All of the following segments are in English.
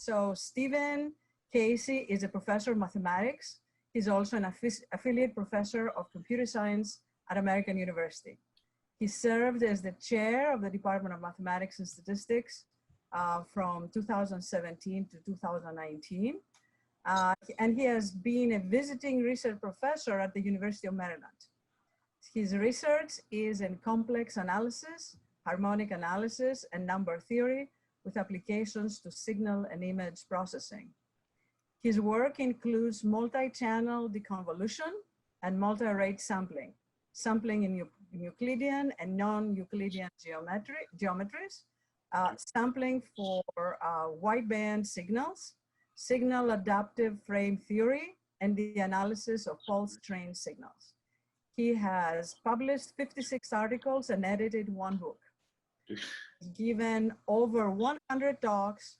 So Stephen Casey is a professor of mathematics. He's also an affiliate professor of computer science at American University. He served as the chair of the Department of Mathematics and Statistics from 2017 to 2019. And he has been a visiting research professor at the University of Maryland. His research is in complex analysis, harmonic analysis, and number theory with applications to signal and image processing. His work includes multi-channel deconvolution and multi-rate sampling, sampling in Euclidean and non-Euclidean geometries, sampling for wideband signals, signal adaptive frame theory, and the analysis of pulse train signals. He has published 56 articles and edited 1 book. He's given over 100 talks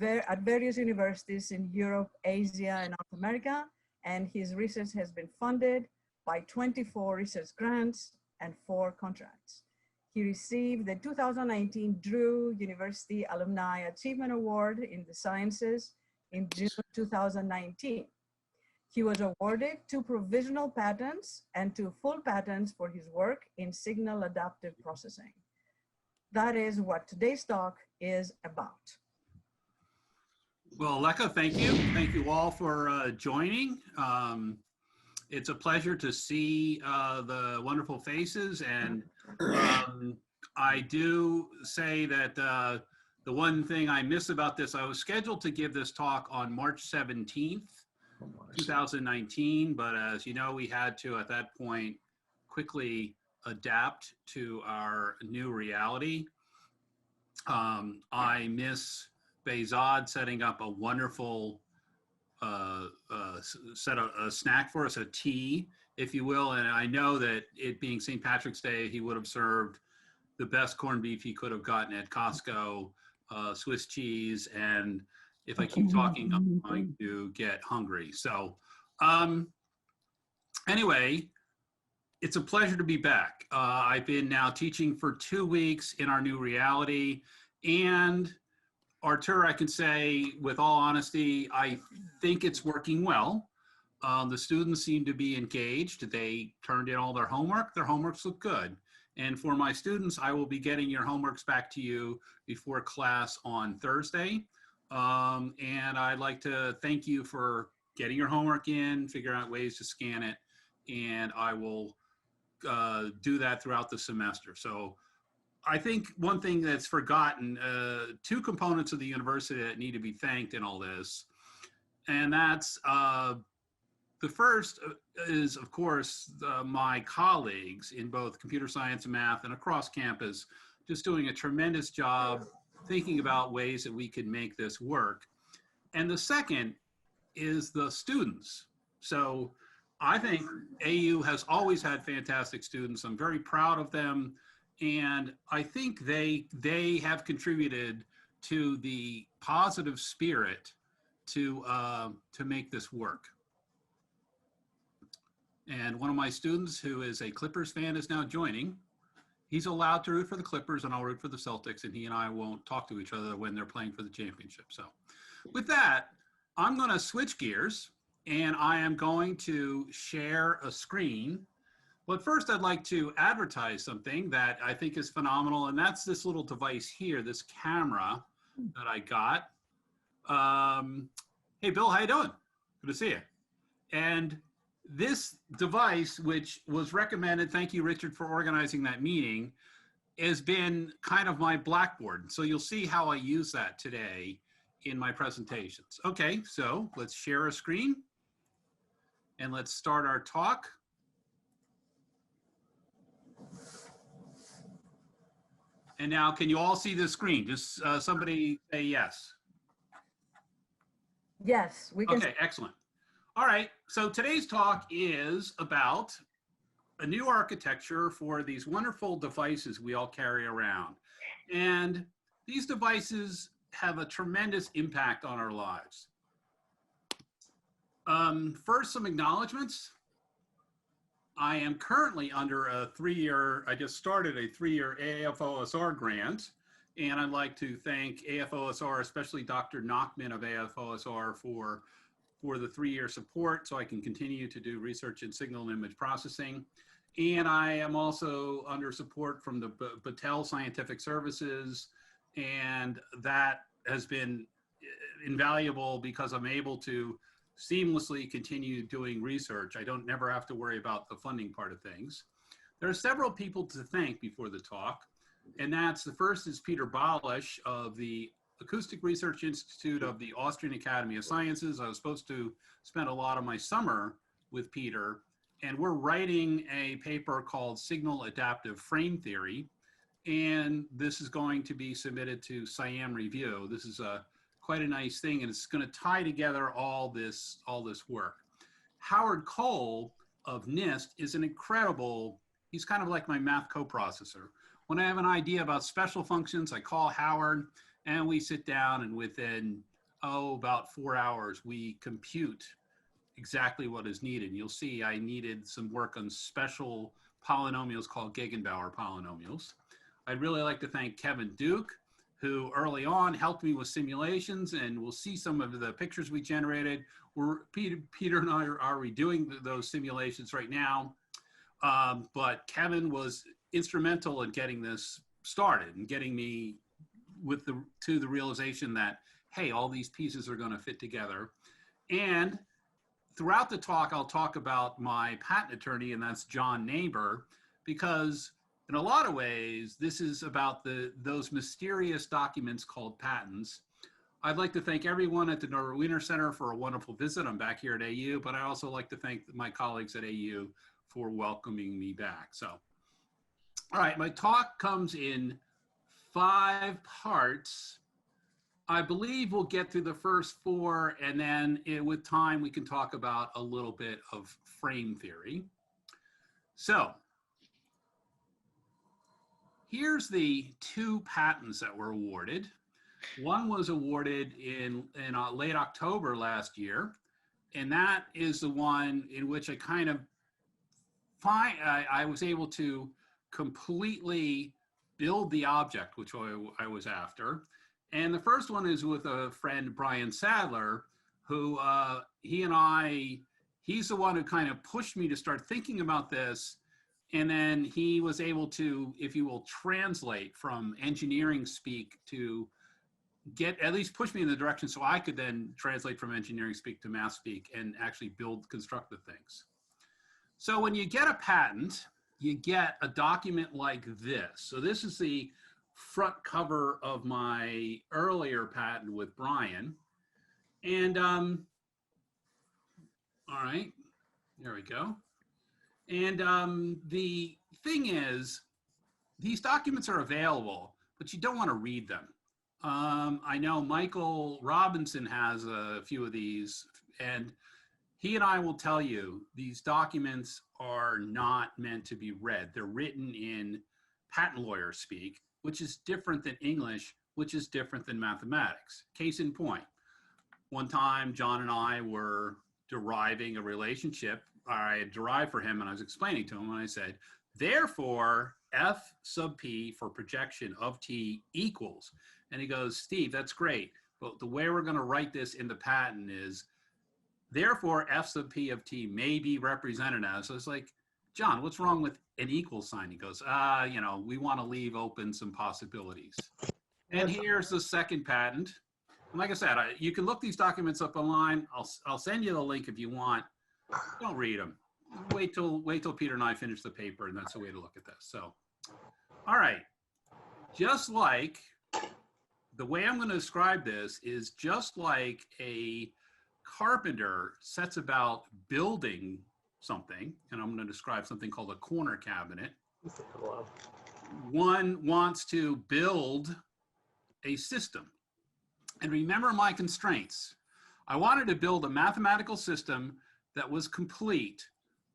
at various universities in Europe, Asia, and North America, and his research has been funded by 24 research grants and 4 contracts. He received the 2019 Drew University Alumni Achievement Award in the Sciences in June 2019. He was awarded 2 provisional patents and 2 full patents for his work in signal adaptive processing. That is what today's talk is about. Well, Leka, thank you. Thank you all for joining. It's a pleasure to see the wonderful faces. And I do say that the one thing I miss about this, I was scheduled to give this talk on March 17th, 2019. But as you know, we had to, at that point, quickly adapt to our new reality. I miss Behzad setting up a wonderful snack for us, a tea, if you will. And I know that it being St. Patrick's Day, he would have served the best corned beef he could have gotten at Costco, Swiss cheese. And if I keep talking, I'm going to get hungry. So anyway, it's a pleasure to be back. I've been now teaching for 2 weeks in our new reality. And Artur, I can say with all honesty, I think it's working well. The students seem to be engaged. They turned in all their homework. Their homeworks look good. And for my students, I will be getting your homeworks back to you before class on Thursday. And I'd like to thank you for getting your homework in, figuring out ways to scan it, and I will do that throughout the semester. So I think one thing that's forgotten, 2 components of the university that need to be thanked in all this, and that's the first is, of course, my colleagues in both computer science and math and across campus, just doing a tremendous job thinking about ways that we can make this work. And the second is the students. So I think AU has always had fantastic students. I'm very proud of them. And I think they have contributed to the positive spirit to make this work. And one of my students who is a Clippers fan is now joining. He's allowed to root for the Clippers and I'll root for the Celtics, and he and I won't talk to each other when they're playing for the championship. So with that, I'm gonna switch gears and I am going to share a screen. But first I'd like to advertise something that I think is phenomenal, and that's this little device here, this camera that I got. Hey Bill, how you doing? Good to see you. And this device, which was recommended, thank you Richard for organizing that meeting, has been kind of my blackboard. So you'll see how I use that today in my presentations. Okay, so let's share a screen and let's start our talk. And now, can you all see the screen? Just somebody say yes. Yes, we can. Okay, excellent. All right, so today's talk is about a new architecture for these wonderful devices we all carry around. And these devices have a tremendous impact on our lives. First, some acknowledgements. I am currently under a 3-year, I just started a 3-year AFOSR grant, And I'd like to thank AFOSR, especially Dr. Nachman of AFOSR for the 3-year support so I can continue to do research in signal and image processing. And I am also under support from the Battelle Scientific Services, and that has been invaluable because I'm able to seamlessly continue doing research. I don't never have to worry about the funding part of things. There are several people to thank before the talk, and that's the first is Peter Balish of the Acoustic Research Institute of the Austrian Academy of Sciences. I was supposed to spend a lot of my summer with Peter, and we're writing a paper called Signal Adaptive Frame Theory, and this is going to be submitted to SIAM Review. This is quite a nice thing, and it's going to tie together all this work. Howard Cole of NIST is an incredible, he's kind of like my math coprocessor. When I have an idea about special functions, I call Howard, and we sit down, and within, about 4 hours, we compute exactly what is needed. You'll see I needed some work on special polynomials called Gegenbauer polynomials. I'd really like to thank Kevin Duke, who early on helped me with simulations, and we'll see some of the pictures we generated. Peter and I are redoing those simulations right now, but Kevin was instrumental in getting this started and getting me to the realization that, hey, all these pieces are going to fit together. And throughout the talk, I'll talk about my patent attorney, and that's John Neighbor, because in a lot of ways, this is about those mysterious documents called patents. I'd like to thank everyone at the Norbert Wiener Center for a wonderful visit. I'm back here at AU, but I also like to thank my colleagues at AU for welcoming me back. So, all right, my talk comes in 5 parts. I believe we'll get through the first 4, and then with time, we can talk about a little bit of frame theory. So here's the 2 patents that were awarded. One was awarded in late October last year, and that is the one in which I kind of I was able to completely build the object, which I was after. And the first one is with a friend, Brian Sadler, who he's the one who kind of pushed me to start thinking about this. And then he was able to, if you will, translate from engineering speak to at least push me in the direction so I could then translate from engineering speak to math speak and actually construct the things. So when you get a patent, you get a document like this. So this is the front cover of my earlier patent with Brian. And all right, there we go. And the thing is, these documents are available, but you don't want to read them. I know Michael Robinson has a few of these, and he and I will tell you these documents are not meant to be read. They're written in patent lawyer speak, which is different than English, which is different than mathematics. Case in point, one time John and I were deriving a relationship I had derived for him, and I was explaining to him, and I said, therefore, F sub P for projection of T equals. And he goes, Steve, that's great, but the way we're going to write this in the patent is, therefore, F sub P of T may be represented as. So it's like, John, what's wrong with an equal sign? He goes, we want to leave open some possibilities. And here's the second patent. And like I said, you can look these documents up online. I'll send you the link if you want. Don't read them. Wait till Peter and I finish the paper, and that's the way to look at this. So, all right. Just like the way I'm going to describe this is just like a carpenter sets about building something, and I'm going to describe something called a corner cabinet. One wants to build a system. And remember my constraints. I wanted to build a mathematical system that was complete,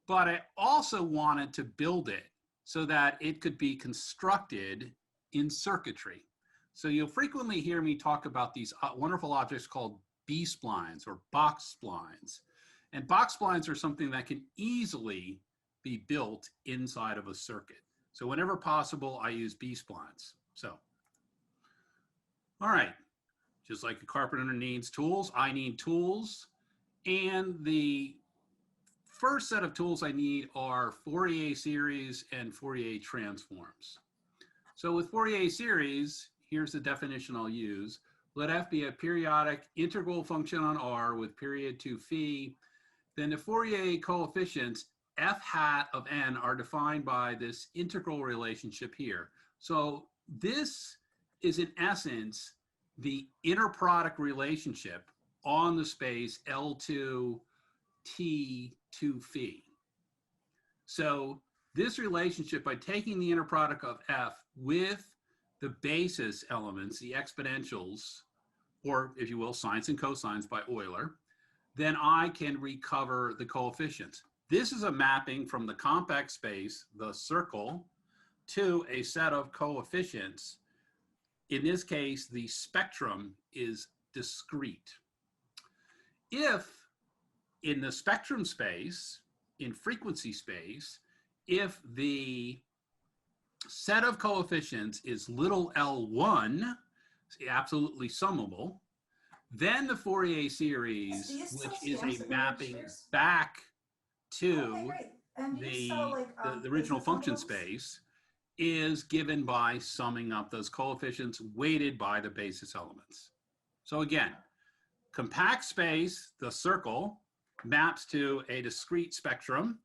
but I also wanted to build it so that it could be constructed in circuitry. So you'll frequently hear me talk about these wonderful objects called B-splines or box splines. And box splines are something that can easily be built inside of a circuit. So whenever possible, I use B-splines. So, All right, just like a carpenter needs tools, I need tools. And the first set of tools I need are Fourier series and Fourier transforms. So with Fourier series, here's the definition I'll use. Let f be a periodic integral function on R with period to phi. Then the Fourier coefficients f hat of n are defined by this integral relationship here. So this is in essence the inner product relationship on the space L2 T to phi. So this relationship, by taking the inner product of f with the basis elements, the exponentials, or if you will, sines and cosines by Euler, then I can recover the coefficients. This is a mapping from the compact space, the circle, to a set of coefficients. In this case, the spectrum is discrete. If in the spectrum space, in frequency space, if the set of coefficients is little l1, absolutely summable, then the Fourier series, which is a mapping back to the original function space, is given by summing up those coefficients weighted by the basis elements. So again, compact space, the circle, maps to a discrete spectrum.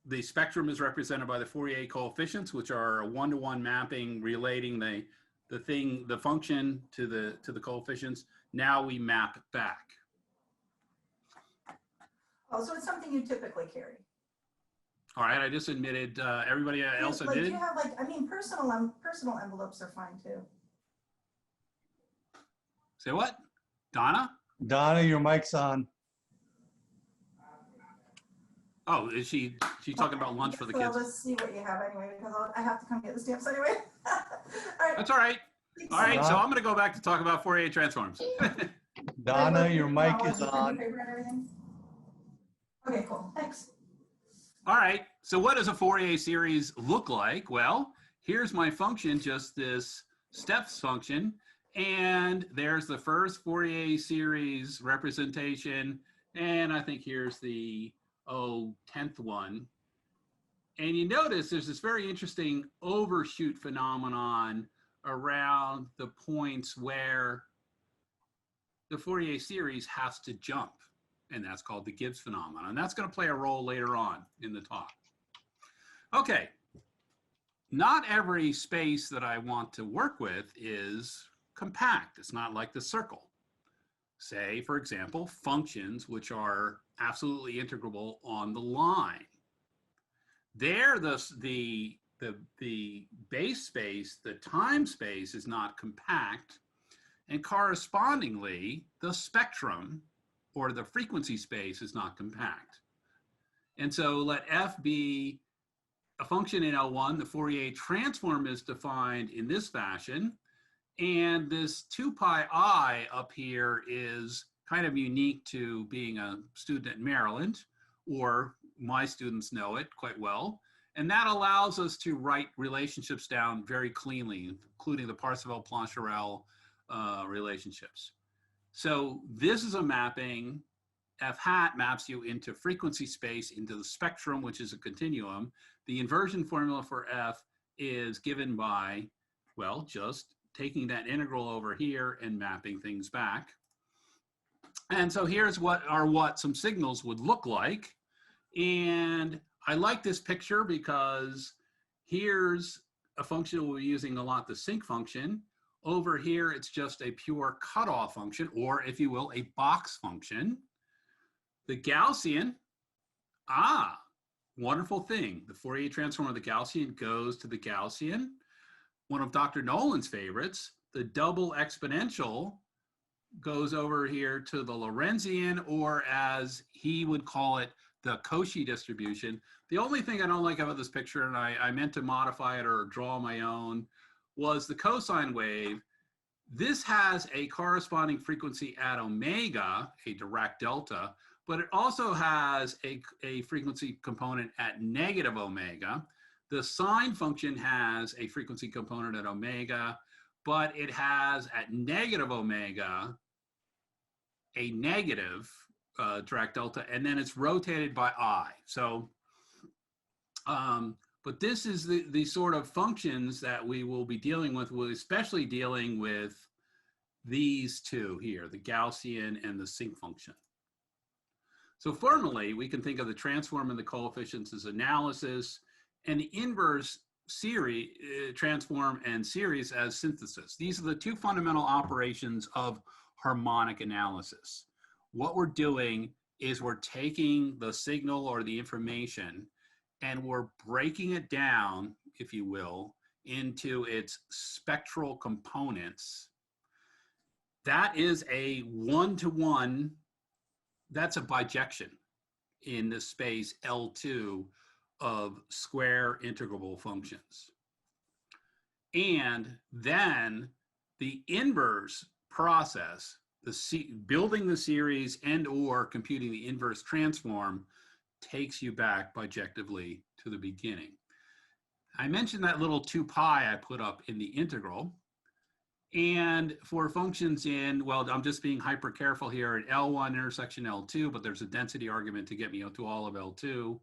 The spectrum is represented by the Fourier coefficients, which are a one-to-one mapping relating the function to the coefficients. Now we map back. Oh, so it's something you typically carry. All right, I just admitted. Everybody else Like, admitted? do you have, like, I mean, personal envelopes are fine too. Say what? Donna? Donna, your mic's on. Oh, is she talking about lunch for the kids? Let's see what you have anyway, because I have to come get the stamps anyway. All right. That's all right. All right, so I'm going to go back to talk about Fourier transforms. Donna, your mic is on. Okay, cool. Thanks. All right, so what does a Fourier series look like? Well, here's my function, just this steps function. And there's the first Fourier series representation. And I think here's the 10th one. And you notice there's this very interesting overshoot phenomenon around the points where the Fourier series has to jump. And that's called the Gibbs phenomenon. And that's going to play a role later on in the talk. Okay. Not every space that I want to work with is compact. It's not like the circle. Say, for example, functions which are absolutely integrable on the line. There, the base space, the time space is not compact, and correspondingly, the spectrum or the frequency space is not compact. And so let f be a function in L1. The Fourier transform is defined in this fashion. And this 2 pi I up here is kind of unique to being a student at Maryland, or my students know it quite well. And that allows us to write relationships down very cleanly, including the Parseval-Plancherel relationships. So this is a mapping. F hat maps you into frequency space, into the spectrum, which is a continuum. The inversion formula for F is given by, well, just taking that integral over here and mapping things back. And so here's what some signals would look like. And I like this picture because here's a function we're using a lot, the sinc function. Over here, it's just a pure cutoff function, or if you will, a box function. The Gaussian, wonderful thing. The Fourier transform of the Gaussian goes to the Gaussian. One of Dr. Nolan's favorites, the double exponential, goes over here to the Lorentzian, or as he would call it, the Cauchy distribution. The only thing I don't like about this picture, and I meant to modify it or draw my own, was the cosine wave. This has a corresponding frequency at omega, a Dirac delta, but it also has a frequency component at negative omega. The sine function has a frequency component at omega, but it has at negative omega a negative direct delta, and then it's rotated by I. So, but this is the sort of functions that we will be dealing with. We're especially dealing with these two here, the Gaussian and the sinc function. So formally, we can think of the transform and the coefficients as analysis, and the inverse series, transform and series as synthesis. These are the two fundamental operations of harmonic analysis. What we're doing is we're taking the signal or the information and we're breaking it down, if you will, into its spectral components. That is a one-to-one, that's a bijection in the space L2 of square integrable functions. And then the inverse process, building the series and or computing the inverse transform, takes you back bijectively to the beginning. I mentioned that little 2 pi I put up in the integral. And for functions in, well, I'm just being hyper careful here at L1 intersection L2, but there's a density argument to get me to all of L2.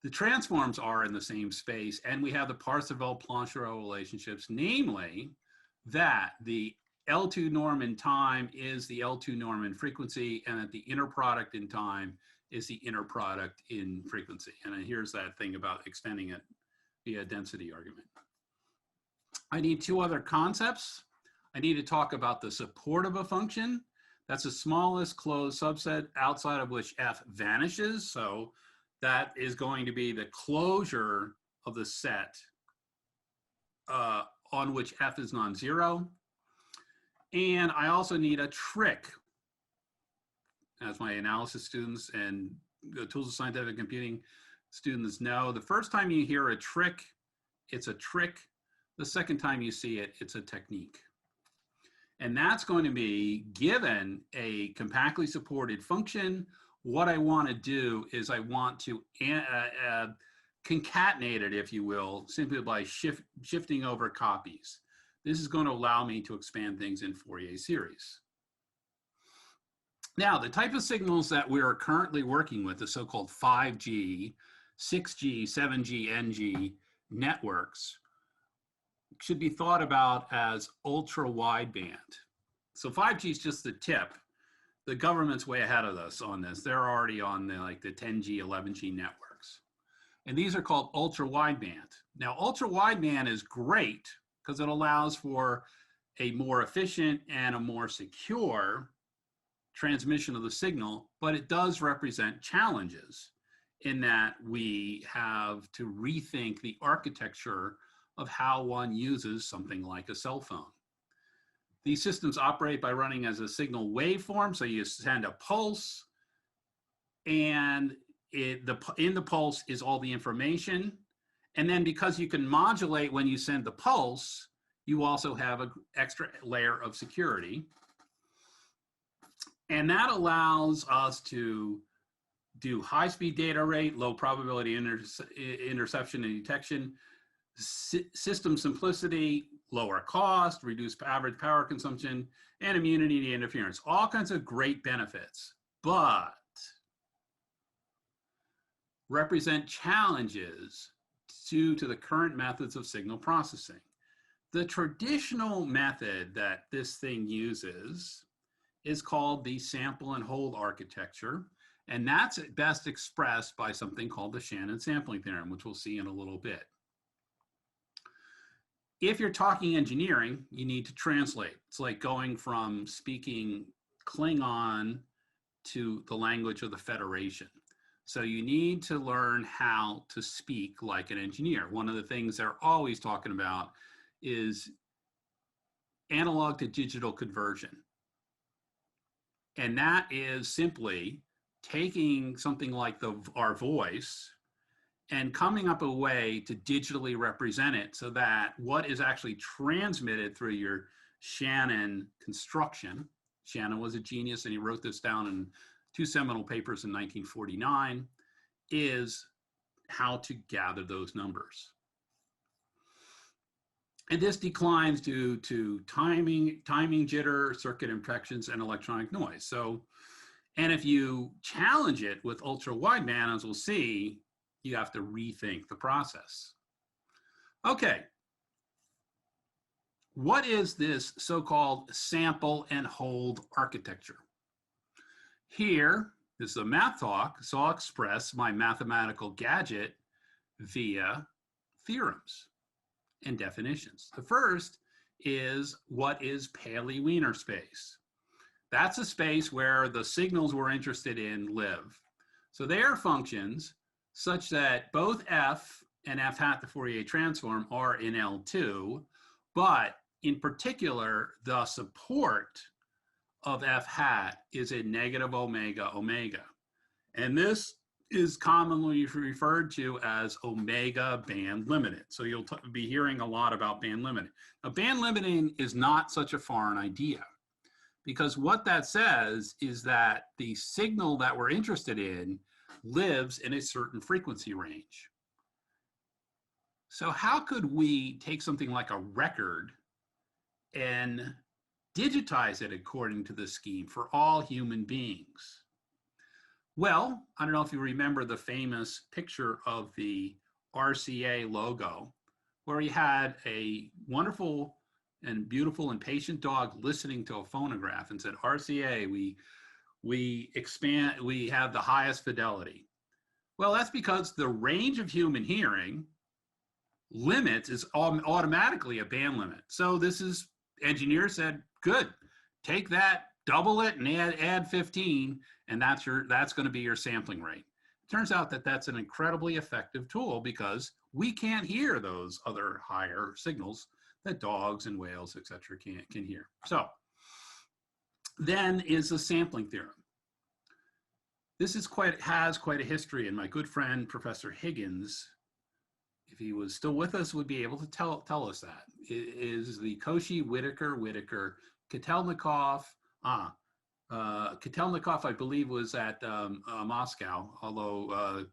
The transforms are in the same space, and we have the Parseval-Plancherel relationships, namely that the L2 norm in time is the L2 norm in frequency, and that the inner product in time is the inner product in frequency. And then here's that thing about extending it via density argument. I need 2 other concepts. I need to talk about the support of a function. That's the smallest closed subset outside of which f vanishes. So that is going to be the closure of the set on which f is non-zero. And I also need a trick, as my analysis students and the tools of scientific computing students know. The first time you hear a trick, it's a trick. The second time you see it, it's a technique. And that's going to be, given a compactly supported function, what I want to do is I want to concatenate it, if you will, simply by shifting over copies. This is going to allow me to expand things in Fourier series. Now, the type of signals that we are currently working with, the so-called 5G, 6G, 7G, NG networks, should be thought about as ultra wideband. So 5G is just the tip. The government's way ahead of us on this. They're already on the 10G, 11G networks. And these are called ultra wideband. Now, ultra wideband is great because it allows for a more efficient and a more secure transmission of the signal, but it does represent challenges in that we have to rethink the architecture of how one uses something like a cell phone. These systems operate by running as a signal waveform, so you send a pulse, and in the pulse is all the information. And then because you can modulate when you send the pulse, you also have an extra layer of security. And that allows us to do high-speed data rate, low probability interception and detection, system simplicity, lower cost, reduced average power consumption, and immunity to interference. All kinds of great benefits, but represent challenges due to the current methods of signal processing. The traditional method that this thing uses is called the sample and hold architecture, and that's best expressed by something called the Shannon Sampling theorem, which we'll see in a little bit. If you're talking engineering, you need to translate. It's like going from speaking Klingon to the language of the Federation. So you need to learn how to speak like an engineer. One of the things they're always talking about is analog to digital conversion. And that is simply taking something like our voice and coming up a way to digitally represent it so that what is actually transmitted through your Shannon construction. Shannon was a genius, and he wrote this down in 2 seminal papers in 1949, is how to gather those numbers. And this declines due to timing jitter, circuit imperfections, and electronic noise. So, and if you challenge it with ultra wideband, as we'll see, you have to rethink the process. Okay. What is this so-called sample and hold architecture? Here, this is a math talk, so I'll express my mathematical gadget via theorems and definitions. The first is, what is Paley-Wiener space? That's a space where the signals we're interested in live. So they are functions such that both f and f hat, the Fourier transform, are in L2, but in particular, the support of f hat is in negative omega omega. And this is commonly referred to as omega band limited. So you'll be hearing a lot about band limiting. Now, band limiting is not such a foreign idea, because what that says is that the signal that we're interested in lives in a certain frequency range. So how could we take something like a record and digitize it according to the scheme for all human beings? Well, I don't know if you remember the famous picture of the RCA logo, where you had a wonderful and beautiful and patient dog listening to a phonograph and said, RCA, we have the highest fidelity. Well, that's because the range of human hearing limits is automatically a band limit. So this is, engineers said, good, take that, double it, and add 15, and that's going to be your sampling rate. It turns out that that's an incredibly effective tool, because we can't hear those other higher signals that dogs and whales, et cetera, can hear. So then is the sampling theorem. This is has quite a history, and my good friend, Professor Higgins, if he was still with us, would be able to tell us that. It is the Cauchy-Whittaker, Kotelnikov. Kotelnikov, I believe, was at Moscow, although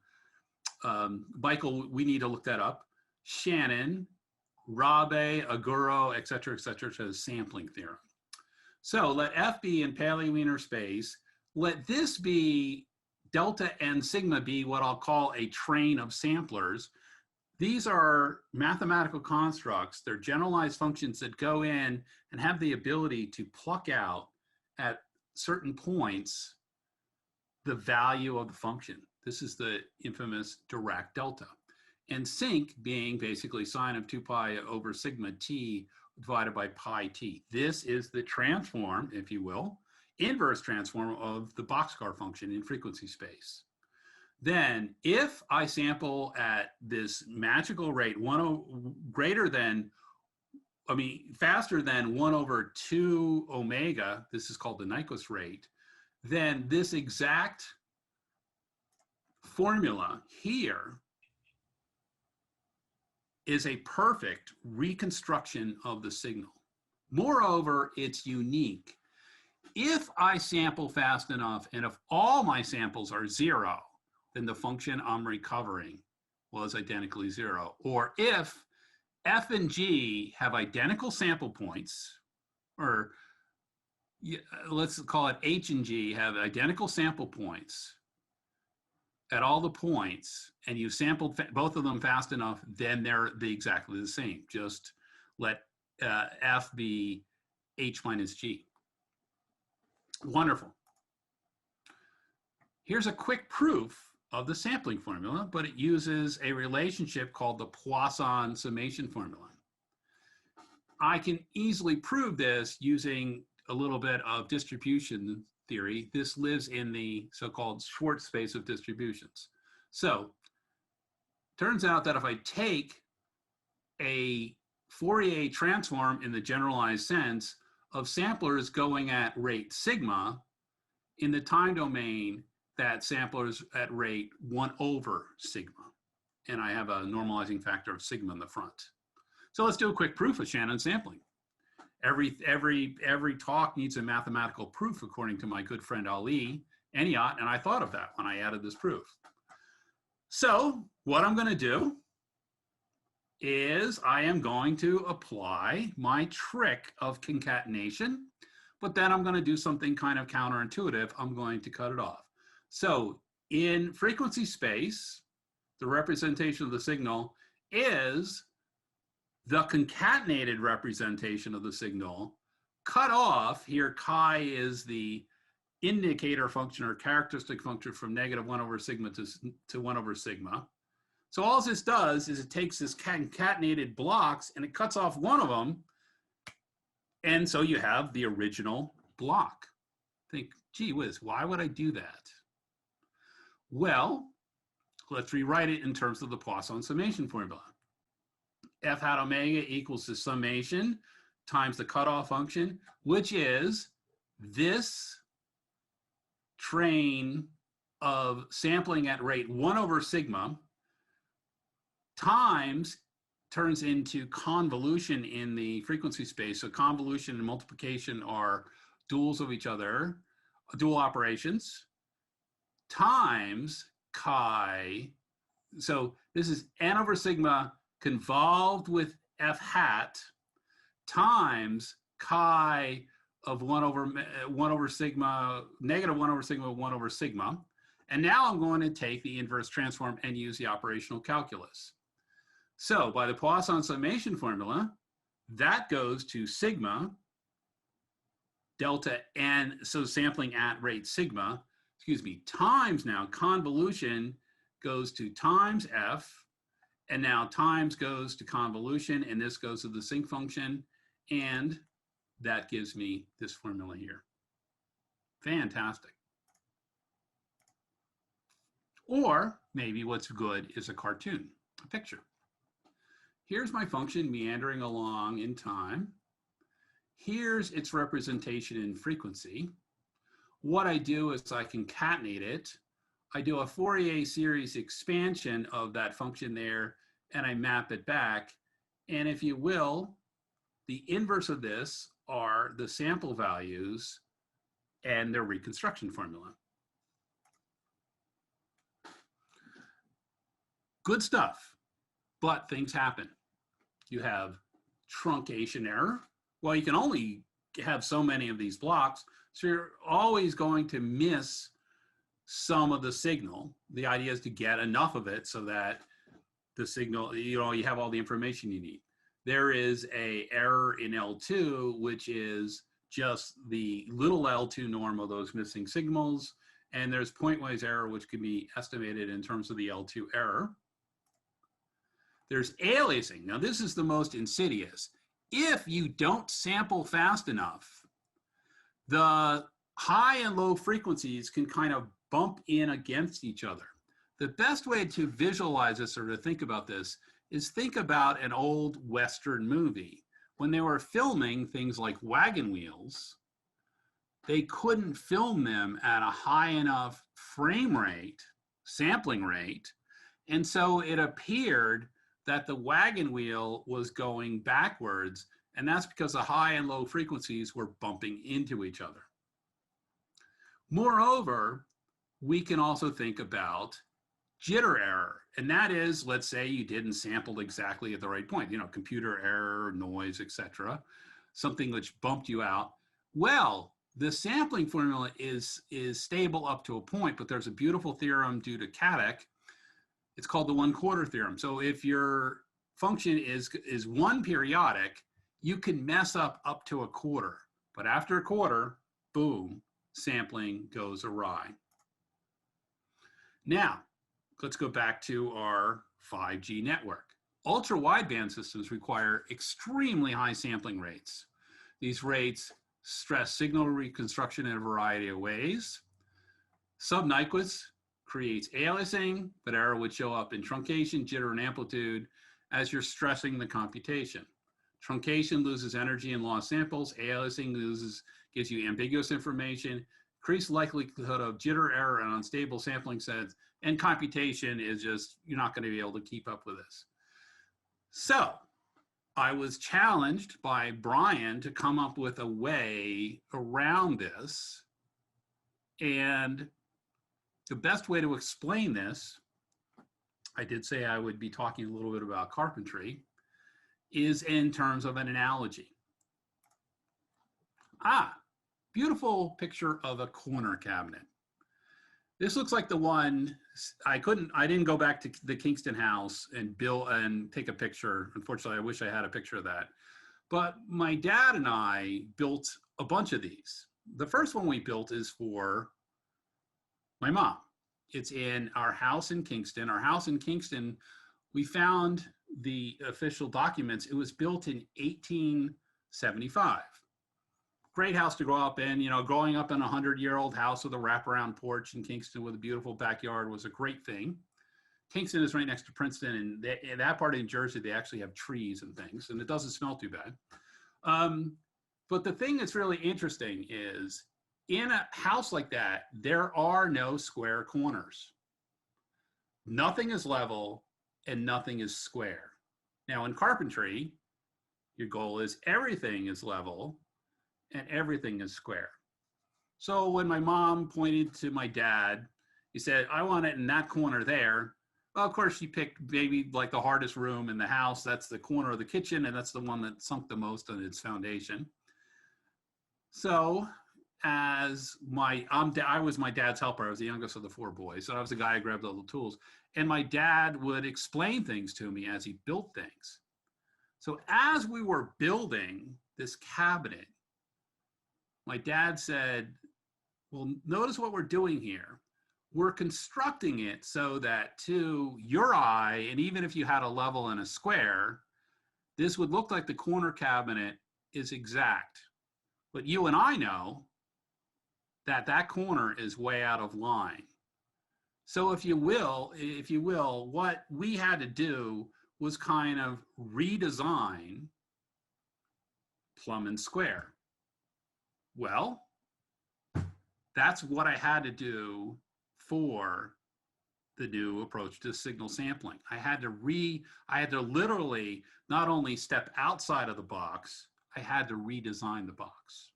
Michael, we need to look that up. Shannon, Rabe, Aguro, et cetera, to the sampling theorem. So let F be in Paley-Wiener space. Let this be delta and sigma be what I'll call a train of samplers. These are mathematical constructs. They're generalized functions that go in and have the ability to pluck out at certain points the value of the function. This is the infamous Dirac delta. And sinc being basically sine of 2 pi over sigma t divided by pi t. This is the transform, if you will, inverse transform of the boxcar function in frequency space. Then if I sample at this magical rate, faster than 1 over 2 omega, this is called the Nyquist rate, then this exact formula here is a perfect reconstruction of the signal. Moreover, it's unique. If I sample fast enough, and if all my samples are 0, then the function I'm recovering was identically 0. Or if F and G have identical sample points, or let's call it H and G have identical sample points at all the points, and you sampled both of them fast enough, then they're exactly the same. Just let F be H minus G. Wonderful. Here's a quick proof of the sampling formula, but it uses a relationship called the Poisson summation formula. I can easily prove this using a little bit of distribution theory. This lives in the so-called Schwartz space of distributions. So turns out that if I take a Fourier transform in the generalized sense of samplers going at rate sigma, in the time domain, that samplers at rate 1 over sigma. And I have a normalizing factor of sigma in the front. So let's do a quick proof of Shannon sampling. Every talk needs a mathematical proof, according to my good friend Ali Eniot, and I thought of that when I added this proof. So what I'm going to do is I am going to apply my trick of concatenation, but then I'm going to do something kind of counterintuitive. I'm going to cut it off. So in frequency space, the representation of the signal is the concatenated representation of the signal cut off. Here, chi is the indicator function or characteristic function from -1 over sigma to 1 over sigma. So all this does is it takes this concatenated blocks and it cuts off one of them. And so you have the original block. Think, gee whiz, why would I do that? Well, let's rewrite it in terms of the Poisson summation formula. F hat omega equals the summation times the cutoff function, which is this train of sampling at rate 1 over sigma times turns into convolution in the frequency space. So convolution and multiplication are duals of each other, dual operations, times chi. So this is n over sigma convolved with f hat times chi of 1 over sigma, -1 over sigma, 1 over sigma. And now I'm going to take the inverse transform and use the operational calculus. So by the Poisson summation formula, that goes to sigma delta n, so sampling at rate sigma, times now convolution goes to times f, and now times goes to convolution, and this goes to the sinc function, and that gives me this formula here. Fantastic. Or maybe what's good is a cartoon, a picture. Here's my function meandering along in time. Here's its representation in frequency. What I do is I concatenate it. I do a Fourier series expansion of that function there, and I map it back. And if you will, the inverse of this are the sample values and their reconstruction formula. Good stuff, but things happen. You have truncation error. Well, you can only have so many of these blocks, so you're always going to miss some of the signal. The idea is to get enough of it so that the signal, you have all the information you need. There is an error in L2, which is just the little L2 norm of those missing signals. And there's pointwise error, which can be estimated in terms of the L2 error. There's aliasing. Now, this is the most insidious. If you don't sample fast enough, the high and low frequencies can kind of bump in against each other. The best way to visualize this or to think about this is think about an old Western movie. When they were filming things like wagon wheels, they couldn't film them at a high enough frame rate, sampling rate, and so it appeared that the wagon wheel was going backwards, and that's because the high and low frequencies were bumping into each other. Moreover, we can also think about jitter error, and that is, let's say you didn't sample exactly at the right point, computer error, noise, etc., something which bumped you out. Well, the sampling formula is stable up to a point, but there's a beautiful theorem due to Caddick. It's called the 1/4 theorem. So if your function is 1 periodic, you can mess up to a quarter. But after a quarter, boom, sampling goes awry. Now, let's go back to our 5G network. Ultra-wideband systems require extremely high sampling rates. These rates stress signal reconstruction in a variety of ways. Sub-Nyquist creates aliasing, but error would show up in truncation, jitter, and amplitude as you're stressing the computation. Truncation loses energy and lost samples. Aliasing gives you ambiguous information, increased likelihood of jitter, error, and unstable sampling sets, and computation is just, you're not going to be able to keep up with this. So I was challenged by Brian to come up with a way around this, and the best way to explain this, I did say I would be talking a little bit about carpentry. is in terms of an analogy. Beautiful picture of a corner cabinet. This looks like the one, I didn't go back to the Kingston house and take a picture. Unfortunately, I wish I had a picture of that. But my dad and I built a bunch of these. The first one we built is for my mom. It's in our house in Kingston. Our house in Kingston, we found the official documents. It was built in 1875. Great house to grow up in. You know, growing up in a 100-year-old house with a wraparound porch in Kingston with a beautiful backyard was a great thing. Kingston is right next to Princeton, and in that part of New Jersey, they actually have trees and things, and it doesn't smell too bad. But the thing that's really interesting is, in a house like that, there are no square corners. Nothing is level and nothing is square. Now, in carpentry, your goal is everything is level and everything is square. So when my mom pointed to my dad, he said, I want it in that corner there. Well, of course, she picked maybe like the hardest room in the house. That's the corner of the kitchen, and that's the one that sunk the most on its foundation. So I was my dad's helper. I was the youngest of the 4 boys. So I was the guy who grabbed all the tools. And my dad would explain things to me as he built things. So as we were building this cabinet, my dad said, well, notice what we're doing here. We're constructing it so that to your eye, and even if you had a level and a square, this would look like the corner cabinet is exact. But you and I know that that corner is way out of line. So if you will, what we had to do was kind of redesign plumb and square. Well, that's what I had to do for the new approach to signal sampling. I had to literally not only step outside of the box, I had to redesign the box.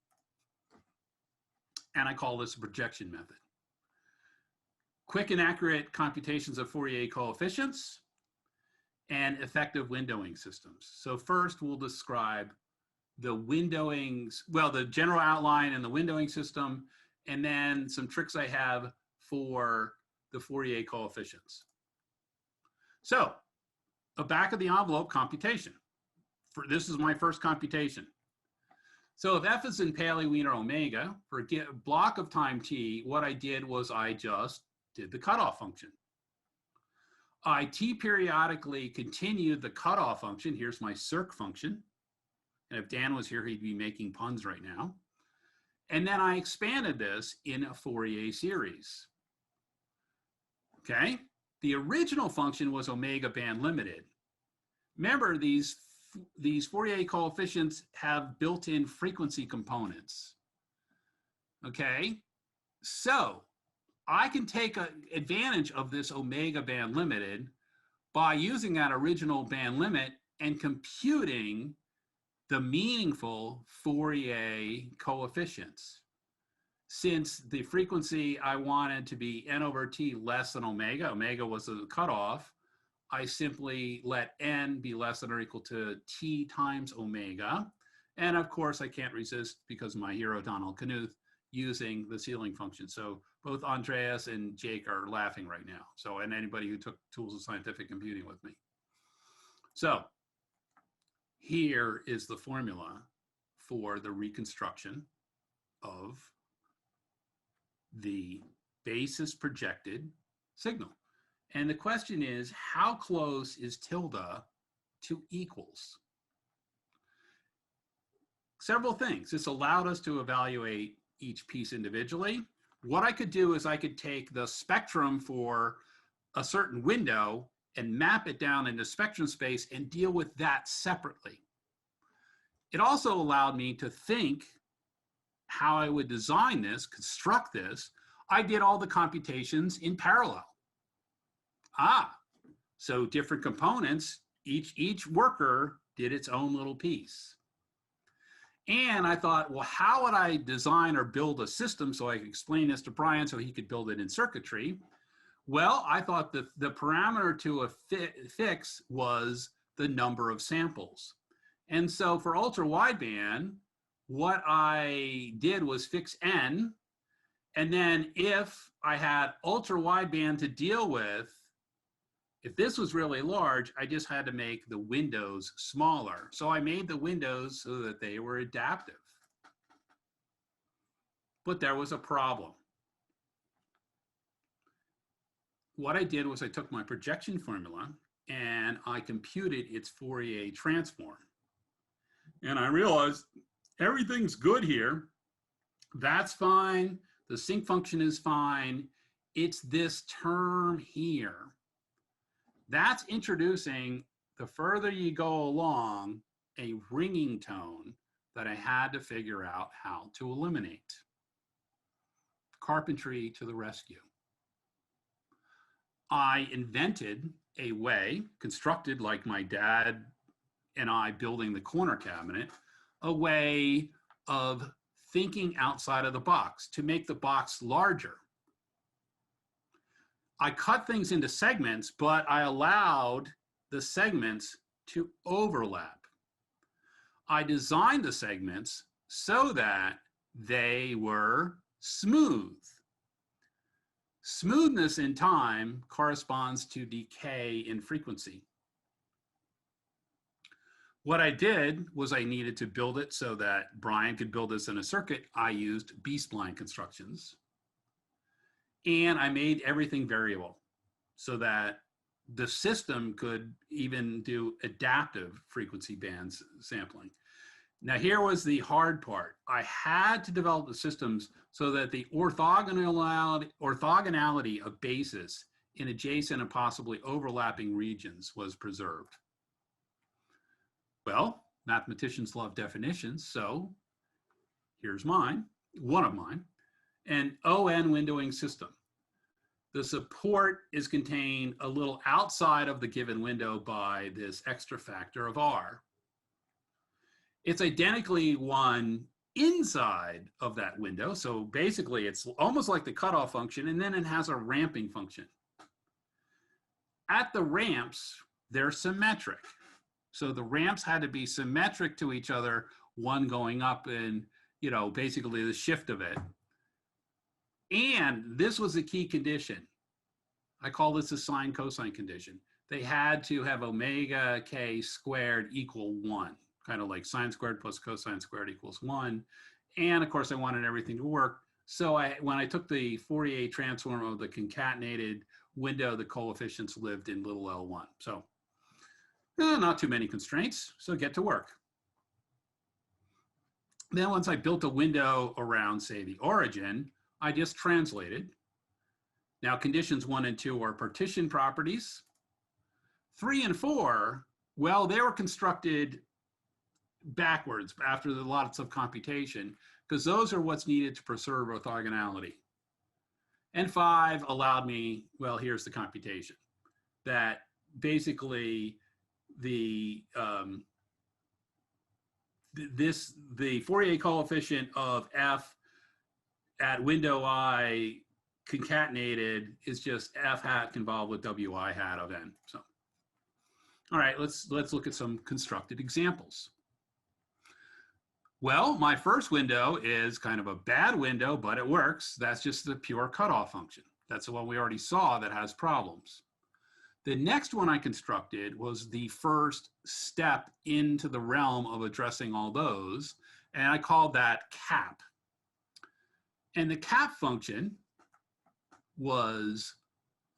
And I call this a projection method. Quick and accurate computations of Fourier coefficients and effective windowing systems. So first we'll describe the the general outline and the windowing system, and then some tricks I have for the Fourier coefficients. So a back of the envelope computation. This is my first computation. So if f is in Paley Wiener omega, for a block of time t, what I did was I just did the cutoff function. I t periodically continued the cutoff function. Here's my circ function. And if Dan was here, he'd be making puns right now. And then I expanded this in a Fourier series. Okay, the original function was omega band limited. Remember, these Fourier coefficients have built-in frequency components. Okay, so I can take advantage of this omega band limited by using that original band limit and computing the meaningful Fourier coefficients. Since the frequency I wanted to be n over t less than omega, omega was the cutoff, I simply let n be less than or equal to t times omega. And of course, I can't resist, because of my hero Donald Knuth, using the ceiling function. So both Andreas and Jake are laughing right now. So, and anybody who took Tools of Scientific Computing with me. So here is the formula for the reconstruction of the basis projected signal. And the question is, how close is tilde to equals? Several things. This allowed us to evaluate each piece individually. What I could do is I could take the spectrum for a certain window and map it down into spectrum space and deal with that separately. It also allowed me to think how I would design this, construct this. I did all the computations in parallel. So different components, each worker did its own little piece. And I thought, well, how would I design or build a system so I could explain this to Brian so he could build it in circuitry? Well, I thought the parameter to fix was the number of samples. And so for ultra wideband, what I did was fix n. And then if I had ultra wideband to deal with, if this was really large, I just had to make the windows smaller. So I made the windows so that they were adaptive. But there was a problem. What I did was I took my projection formula and I computed its Fourier transform. And I realized everything's good here. That's fine. The sinc function is fine. It's this term here. That's introducing, the further you go along, a ringing tone that I had to figure out how to eliminate. Carpentry to the rescue. I invented a way, constructed like my dad and I building the corner cabinet, a way of thinking outside of the box to make the box larger. I cut things into segments, but I allowed the segments to overlap. I designed the segments so that they were smooth. Smoothness in time corresponds to decay in frequency. What I did was I needed to build it so that Brian could build this in a circuit. I used B-spline constructions. And I made everything variable so that the system could even do adaptive frequency band sampling. Now here was the hard part. I had to develop the systems so that the orthogonality of bases in adjacent and possibly overlapping regions was preserved. Well, mathematicians love definitions, so here's mine, one of mine, an ON windowing system. The support is contained a little outside of the given window by this extra factor of R. It's identically one inside of that window. So basically it's almost like the cutoff function, and then it has a ramping function. At the ramps, they're symmetric. So the ramps had to be symmetric to each other, one going up and, you know, basically the shift of it. And this was a key condition. I call this a sine cosine condition. They had to have omega k squared equal 1, kind of like sine squared plus cosine squared equals 1. And of course, I wanted everything to work. So when I took the Fourier transform of the concatenated window, the coefficients lived in little L1. So not too many constraints, so get to work. Then once I built a window around, say, the origin, I just translated. Now conditions 1 and 2 are partition properties. 3 and 4, well, they were constructed backwards after lots of computation, because those are what's needed to preserve orthogonality. And 5 allowed me, well, here's the computation, that basically the Fourier coefficient of f at window I concatenated is just f hat convolved with wi hat of n. So, all right, let's look at some constructed examples. Well, my first window is kind of a bad window, but it works. That's just the pure cutoff function. That's the one we already saw that has problems. The next one I constructed was the first step into the realm of addressing all those, and I called that cap. And the cap function was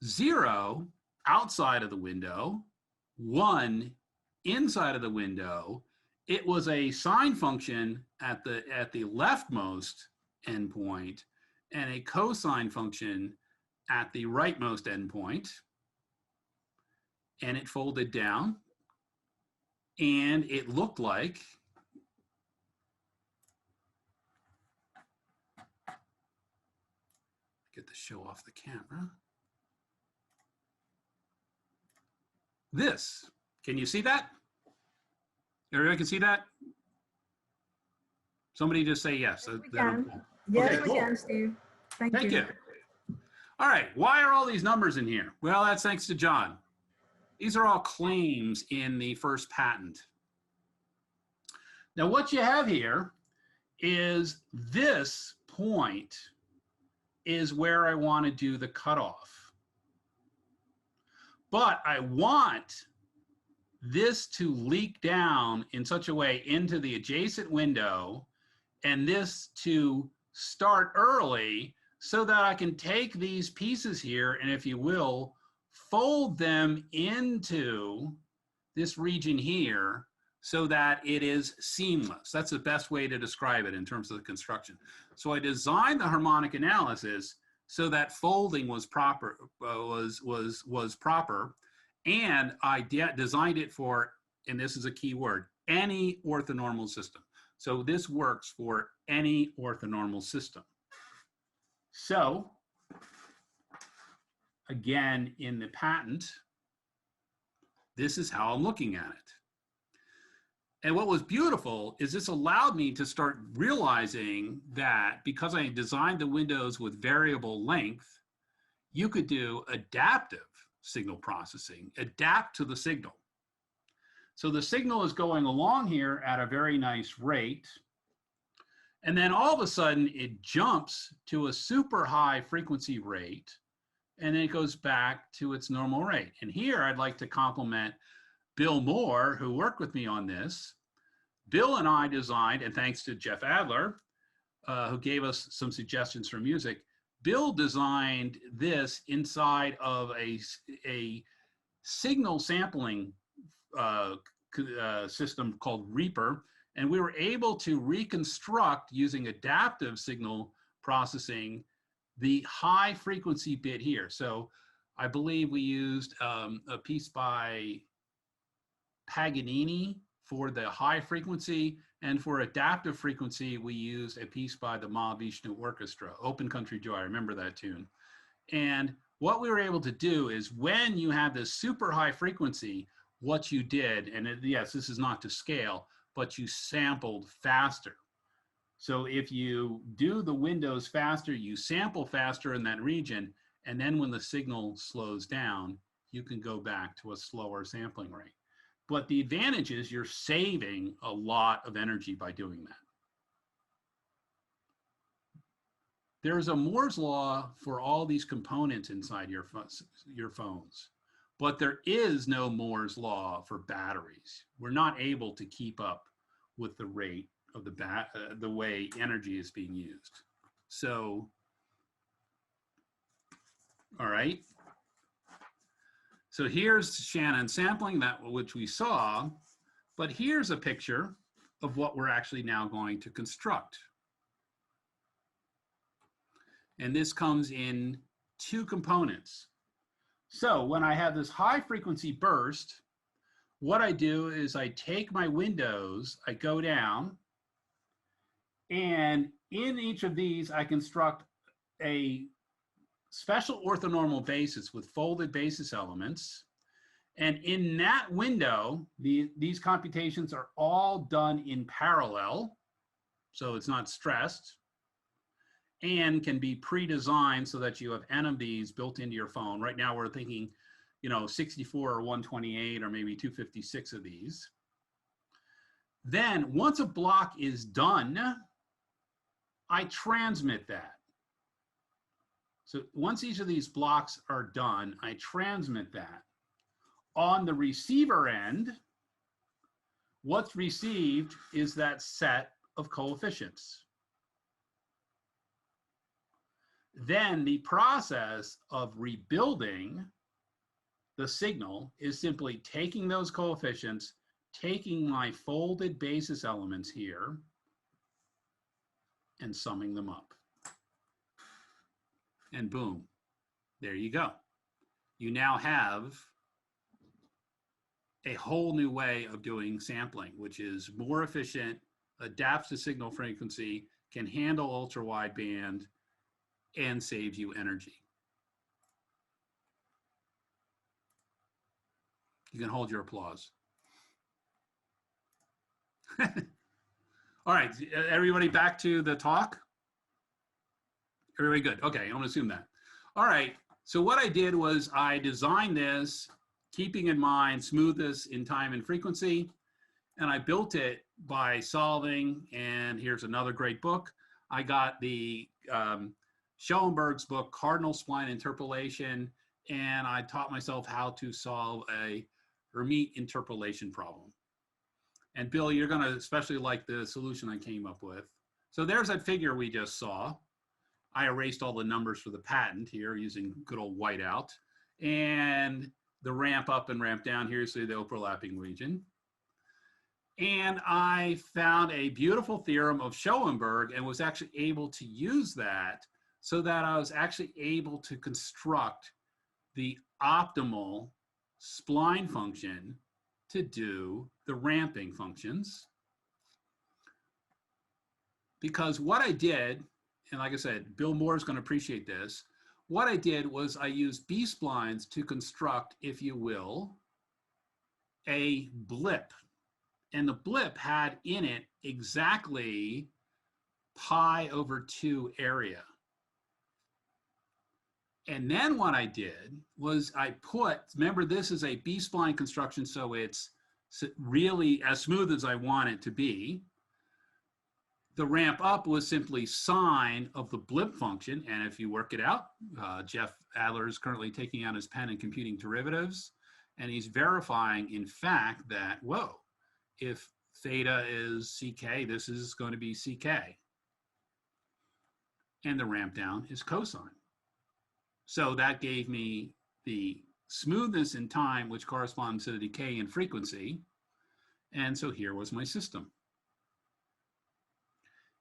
0 outside of the window, 1 inside of the window. It was a sine function at the leftmost endpoint and a cosine function at the rightmost endpoint. And it folded down, and it looked like get the show off the camera. This, can you see that? Everybody can see that? Somebody just say yes. Yes, we can. Yes, Okay, we cool. can, Steve. Thank you. All right, why are all these numbers in here? Well, that's thanks to John. These are all claims in the first patent. Now what you have here is this point is where I want to do the cutoff. But I want this to leak down in such a way into the adjacent window and this to start early so that I can take these pieces here and, if you will, fold them into this region here so that it is seamless. That's the best way to describe it in terms of the construction. So I designed the harmonic analysis so that folding was proper, was proper, and I designed it for, and this is a key word, any orthonormal system. So this works for any orthonormal system. So again, in the patent, this is how I'm looking at it. And what was beautiful is this allowed me to start realizing that because I designed the windows with variable length, you could do adaptive signal processing, adapt to the signal. So the signal is going along here at a very nice rate. And then all of a sudden it jumps to a super high frequency rate, and then it goes back to its normal rate. And here I'd like to compliment Bill Moore, who worked with me on this. Bill and I designed, and thanks to Jeff Adler, who gave us some suggestions for music, Bill designed this inside of a signal sampling system called Reaper, and we were able to reconstruct, using adaptive signal processing, the high frequency bit here. So I believe we used a piece by Paganini for the high frequency, and for adaptive frequency, we used a piece by the Mahavishnu Orchestra, Open Country Joy. I remember that tune. And what we were able to do is, when you have this super high frequency, what you did, and yes, this is not to scale, but you sampled faster. So if you do the windows faster, you sample faster in that region, and then when the signal slows down, you can go back to a slower sampling rate. But the advantage is you're saving a lot of energy by doing that. There's a Moore's law for all these components inside your phones, but there is no Moore's law for batteries. We're not able to keep up with the rate of the way energy is being used. So, all right. So here's Shannon sampling, that which we saw, but here's a picture of what we're actually now going to construct. And this comes in two components. So when I have this high frequency burst, what I do is I take my windows, I go down, and in each of these I construct a special orthonormal basis with folded basis elements. And in that window, these computations are all done in parallel, so it's not stressed, and can be pre-designed so that you have N of these built into your phone. Right now we're thinking, 64 or 128 or maybe 256 of these. Then once a block is done, I transmit that. So once each of these blocks are done, I transmit that. On the receiver end, what's received is that set of coefficients. Then the process of rebuilding the signal is simply taking those coefficients, taking my folded basis elements here, and summing them up. And boom, there you go. You now have a whole new way of doing sampling, which is more efficient, adapts to signal frequency, can handle ultra wideband, and saves you energy. You can hold your applause. All right, everybody back to the talk? Very good. Okay, I'm gonna assume that. All right, so what I did was I designed this keeping in mind smoothness in time and frequency. And I built it by solving, and here's another great book. I got the Schoenberg's book, Cardinal Spline Interpolation, and I taught myself how to solve a Hermite interpolation problem. And Bill, you're gonna especially like the solution I came up with. So there's that figure we just saw. I erased all the numbers for the patent here using good old whiteout. And the ramp up and ramp down, here's the overlapping region. And I found a beautiful theorem of Schoenberg and was actually able to use that so that I was actually able to construct the optimal spline function to do the ramping functions. Because what I did, and like I said, Bill Moore is going to appreciate this, what I did was I used B-splines to construct, if you will, a blip. And the blip had in it exactly pi over 2 area. And then what I did was I put, remember this is a B-spline construction, so it's really as smooth as I want it to be. The ramp up was simply sine of the blip function. And if you work it out, Jeff Adler is currently taking out his pen and computing derivatives. And he's verifying, in fact, that, whoa, if theta is ck, this is going to be ck. And the ramp down is cosine. So that gave me the smoothness in time, which corresponds to the decay in frequency. And so here was my system.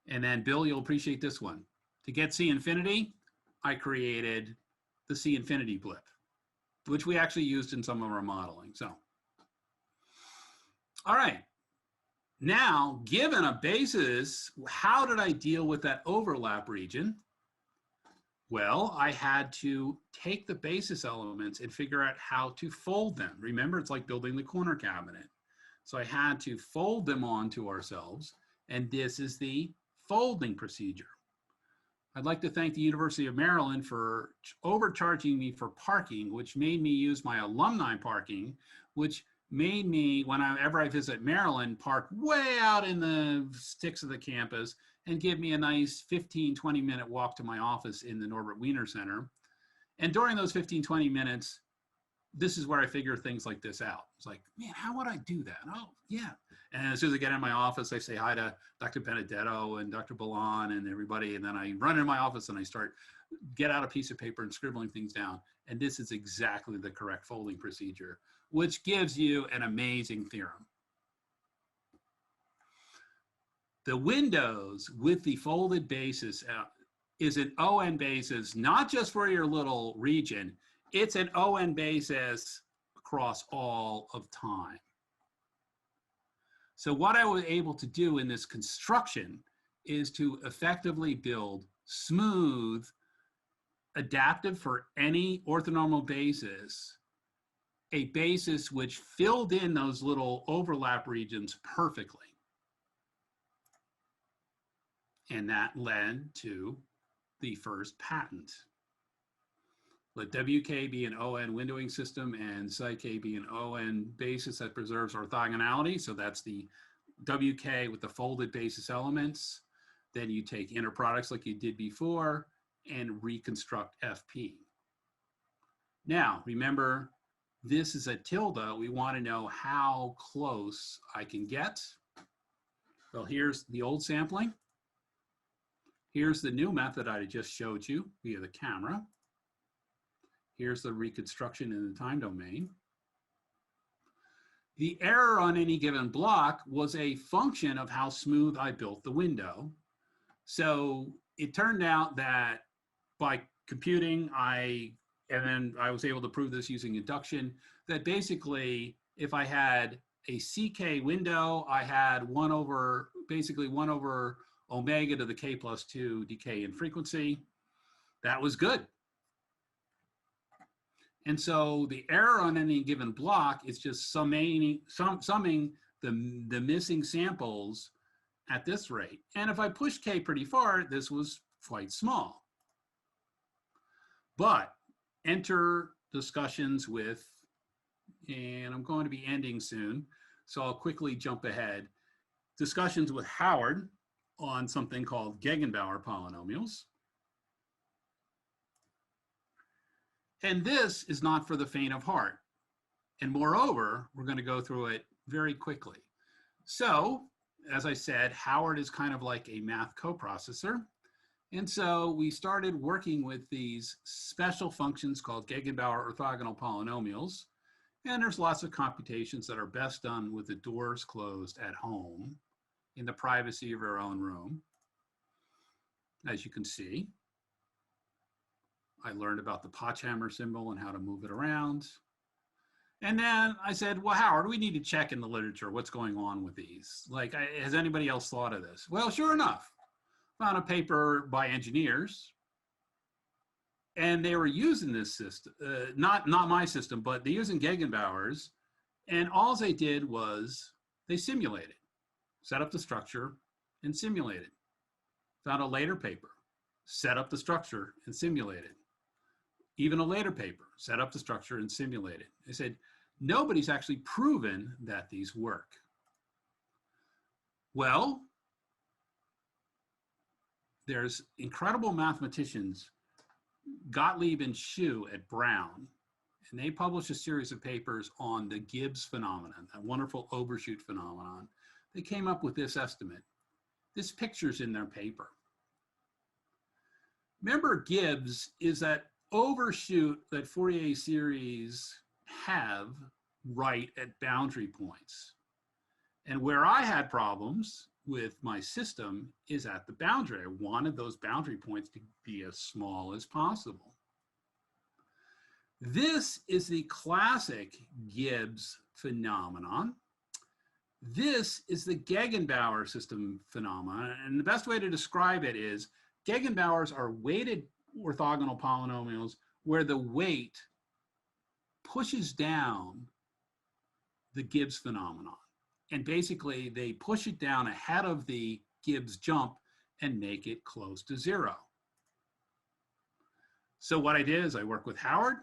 And then Bill, you'll appreciate this one. To get C infinity, I created the C infinity blip, which we actually used in some of our modeling. So, all right. Now, given a basis, how did I deal with that overlap region? Well, I had to take the basis elements and figure out how to fold them. Remember, it's like building the corner cabinet. So I had to fold them onto ourselves, and this is the folding procedure. I'd like to thank the University of Maryland for overcharging me for parking, which made me use my alumni parking, which made me, whenever I visit Maryland, park way out in the sticks of the campus and give me a nice 15, 20-minute walk to my office in the Norbert Wiener Center. And during those 15, 20 minutes, this is where I figure things like this out. It's like, man, how would I do that? Oh, yeah. And as soon as I get in my office, I say hi to Dr. Benedetto and Dr. Balan and everybody. And then I run in my office and I get out a piece of paper and scribbling things down. And this is exactly the correct folding procedure, which gives you an amazing theorem. The windows with the folded basis is an ON basis, not just for your little region, it's an ON basis across all of time. So what I was able to do in this construction is to effectively build smooth, adaptive for any orthonormal basis, a basis which filled in those little overlap regions perfectly. And that led to the first patent. Let WK be an ON windowing system and PSI-K be an ON basis that preserves orthogonality. So that's the WK with the folded basis elements. Then you take inner products like you did before and reconstruct FP. Now, remember, this is a tilde. We want to know how close I can get. Well, here's the old sampling. Here's the new method I just showed you via the camera. Here's the reconstruction in the time domain. The error on any given block was a function of how smooth I built the window. So it turned out that by computing, and then I was able to prove this using induction, that basically if I had a CK window, I had basically 1 over omega to the k plus 2 decay in frequency. That was good. And so the error on any given block is just summing the missing samples at this rate. And if I push k pretty far, this was quite small. But enter discussions with, and I'm going to be ending soon, So I'll quickly jump ahead. Discussions with Howard on something called Gegenbauer polynomials. And this is not for the faint of heart. And moreover, we're going to go through it very quickly. So, as I said, Howard is kind of like a math coprocessor. And so we started working with these special functions called Gegenbauer orthogonal polynomials. And there's lots of computations that are best done with the doors closed at home in the privacy of your own room. As you can see, I learned about the Pochhammer symbol and how to move it around. And then I said, well, Howard, we need to check in the literature what's going on with these. Like, has anybody else thought of this? Well, sure enough, found a paper by engineers, and they were using this system, not my system, but they're using Gegenbauer's, and all they did was they simulated, set up the structure and simulated. Found a later paper, set up the structure and simulated. Even a later paper, set up the structure and simulated. They said, nobody's actually proven that these work. Well, there's incredible mathematicians, Gottlieb and Shu at Brown, and they published a series of papers on the Gibbs phenomenon, that wonderful overshoot phenomenon. They came up with this estimate. This picture's in their paper. Remember, Gibbs is that overshoot that Fourier series have right at boundary points. And where I had problems with my system is at the boundary. I wanted those boundary points to be as small as possible. This is the classic Gibbs phenomenon. This is the Gegenbauer system phenomenon. And the best way to describe it is Gegenbauers are weighted orthogonal polynomials where the weight pushes down the Gibbs phenomenon. And basically, they push it down ahead of the Gibbs jump and make it close to zero. So what I did is I worked with Howard,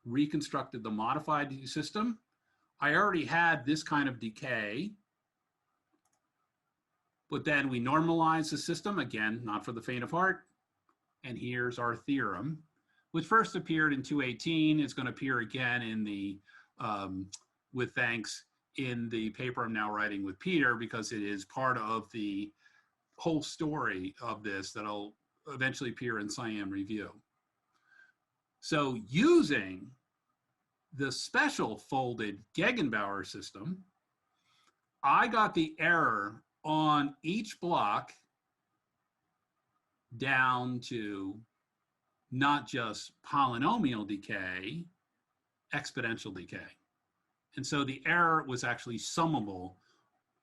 reconstructed the modified system. I already had this kind of decay, but then we normalized the system, again, not for the faint of heart. And here's our theorem, which first appeared in 218. It's going to appear again in the, with thanks, in the paper I'm now writing with Peter, because it is part of the whole story of this that'll eventually appear in Siam Review. So using the special folded Gegenbauer system, I got the error on each block down to not just polynomial decay, exponential decay. And so the error was actually summable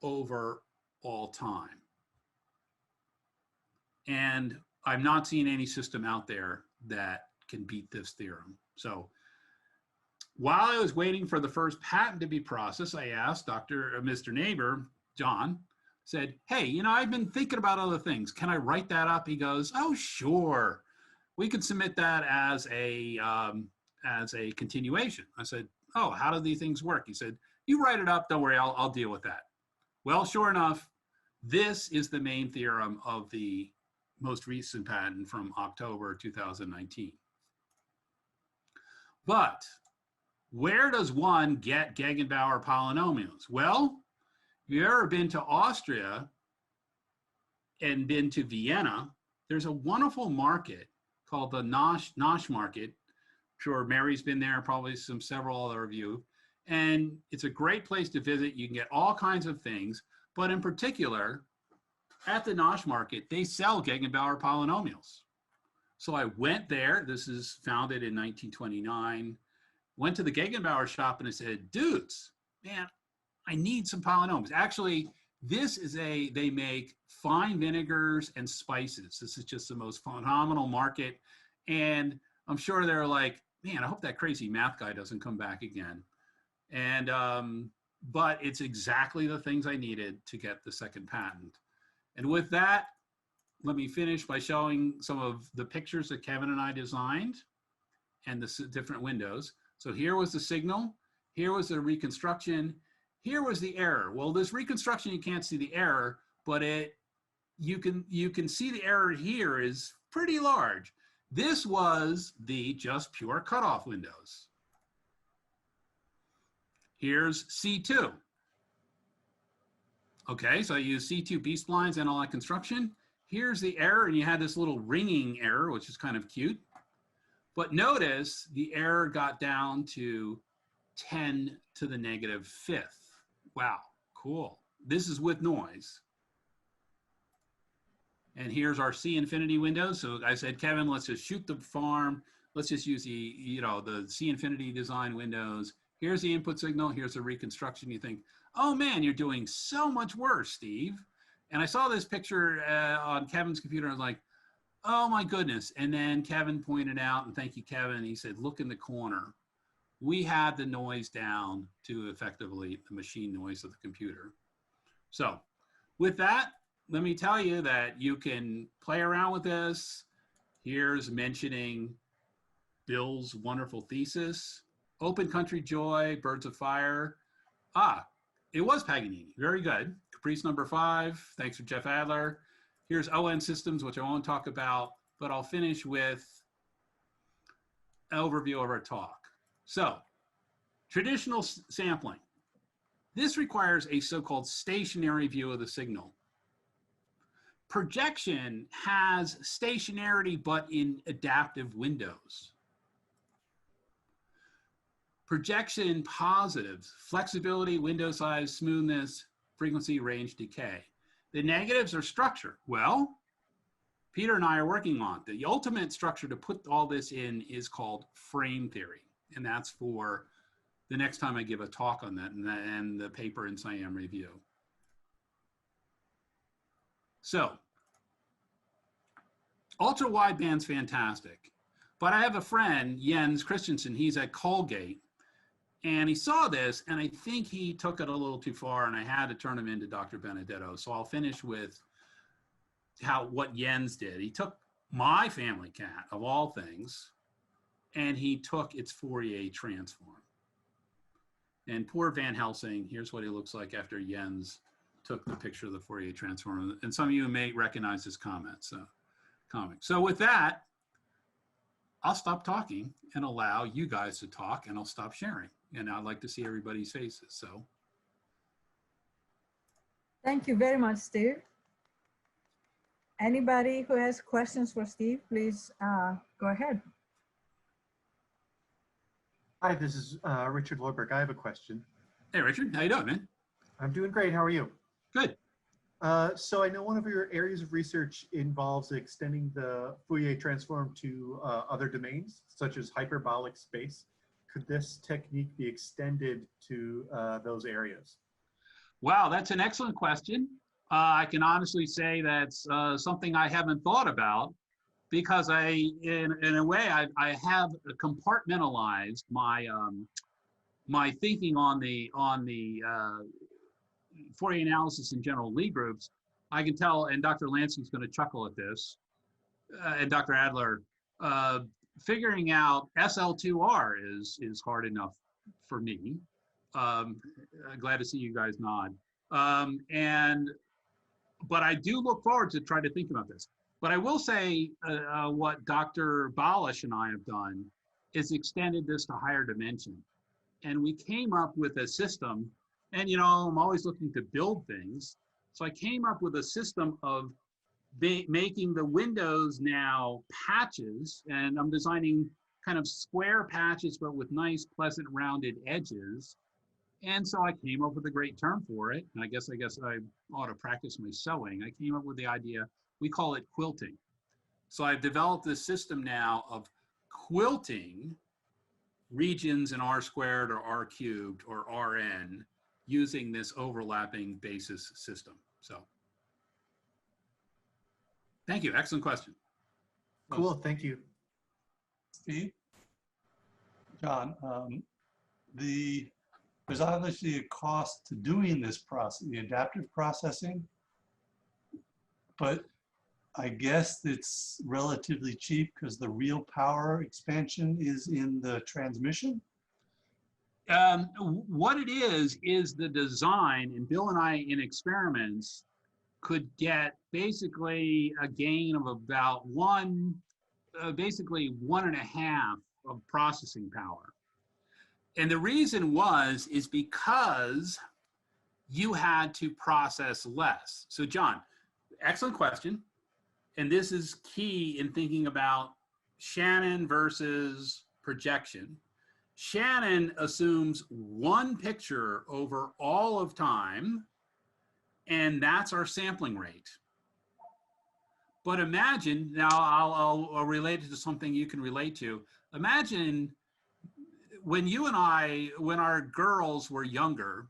over all time. And I'm not seeing any system out there that can beat this theorem. So while I was waiting for the first patent to be processed, I asked Mr. Neighbor, John, said, hey, you know, I've been thinking about other things. Can I write that up? He goes, oh, sure. We could submit that as a continuation. I said, oh, how do these things work? He said, you write it up. Don't worry, I'll deal with that. Well, sure enough, this is the main theorem of the most recent patent from October 2019. But where does one get Gegenbauer polynomials? Well, if you've ever been to Austria and been to Vienna, there's a wonderful market called the Nosh market. I'm sure Mary's been there, probably several other of you. And it's a great place to visit. You can get all kinds of things, but in particular, at the Nosh market, they sell Gegenbauer polynomials. So I went there. This is founded in 1929. Went to the Gegenbauer shop and I said, dudes, man, I need some polynomials. Actually, this is they make fine vinegars and spices. This is just the most phenomenal market. And I'm sure they're like, man, I hope that crazy math guy doesn't come back again. And, but it's exactly the things I needed to get the second patent. And with that, let me finish by showing some of the pictures that Kevin and I designed and the different windows. So here was the signal. Here was the reconstruction. here was the error. Well, this reconstruction, you can't see the error, but you can see the error here is pretty large. This was the just pure cutoff windows. Here's C2. Okay, so I use C2 B-splines and all that construction. Here's the error, and you had this little ringing error, which is kind of cute. But notice the error got down to 10 to the negative fifth. Wow, cool. This is with noise. And here's our C infinity windows. So I said, Kevin, let's just shoot the farm. Let's just use the C infinity design windows. Here's the input signal. Here's the reconstruction. You think, oh man, you're doing so much worse, Steve. And I saw this picture on Kevin's computer. I was like, oh my goodness. And then Kevin pointed out, and thank you, Kevin. He said, look in the corner. We had the noise down to effectively the machine noise of the computer. So with that, let me tell you that you can play around with this. Here's mentioning Bill's wonderful thesis. Open Country Joy, Birds of Fire. It was Paganini. Very good. Caprice number 5. Thanks for Jeff Adler. Here's ON systems, which I won't talk about, but I'll finish with an overview of our talk. So, traditional sampling. This requires a so-called stationary view of the signal. Projection has stationarity, but in adaptive windows. Projection positives, flexibility, window size, smoothness, frequency, range, decay. The negatives are structure. Well, Peter and I are working on it. The ultimate structure to put all this in is called frame theory. And that's for the next time I give a talk on that and the paper in SIAM review. So, ultra wideband's fantastic. But I have a friend, Jens Christensen, he's at Colgate. And he saw this, and I think he took it a little too far, and I had to turn him into Dr. Benedetto. So I'll finish with what Jens did. He took my family cat, of all things, and he took its Fourier transform. And poor Van Helsing, here's what he looks like after Jens took the picture of the Fourier transform. And some of you may recognize his comments. So with that, I'll stop talking and allow you guys to talk, and I'll stop sharing. And I'd like to see everybody's faces, so. Thank you very much, Steve. Anybody who has questions for Steve, please go ahead. Hi, this is Richard Lorberg. I have a question. Hey, Richard, how you doing, man? I'm doing great. How are you? Good. So I know one of your areas of research involves extending the Fourier transform to other domains, such as hyperbolic space. Could this technique be extended to those areas? Wow, that's an excellent question. I can honestly say that's something I haven't thought about, because in a way, I have compartmentalized my my thinking on the Fourier analysis in general Lie groups. I can tell, and Dr. Lansing's going to chuckle at this, and Dr. Adler, figuring out SL2R is hard enough for me. Glad to see you guys nod. But I do look forward to try to think about this. But I will say what Dr. Balish and I have done is extended this to higher dimension. And we came up with a system, and I'm always looking to build things. So I came up with a system of making the windows now patches, and I'm designing kind of square patches, but with nice, pleasant, rounded edges. And so I came up with a great term for it. And I guess I ought to practice my sewing. I came up with the idea, we call it quilting. So I've developed this system now of quilting regions in R squared or R cubed or Rn using this overlapping basis system. So thank you. Excellent question. Cool. Thank you. Steve? John, there's obviously a cost to doing this process, the adaptive processing, but I guess it's relatively cheap because the real power expansion is in the transmission. What it is the design, and Bill and I in experiments could get basically a gain of about basically 1.5 of processing power. And the reason is because you had to process less. So John, excellent question. And this is key in thinking about Shannon versus projection. Shannon assumes one picture over all of time, and that's our sampling rate. But imagine, now I'll relate it to something you can relate to. Imagine when you and I, when our girls were younger,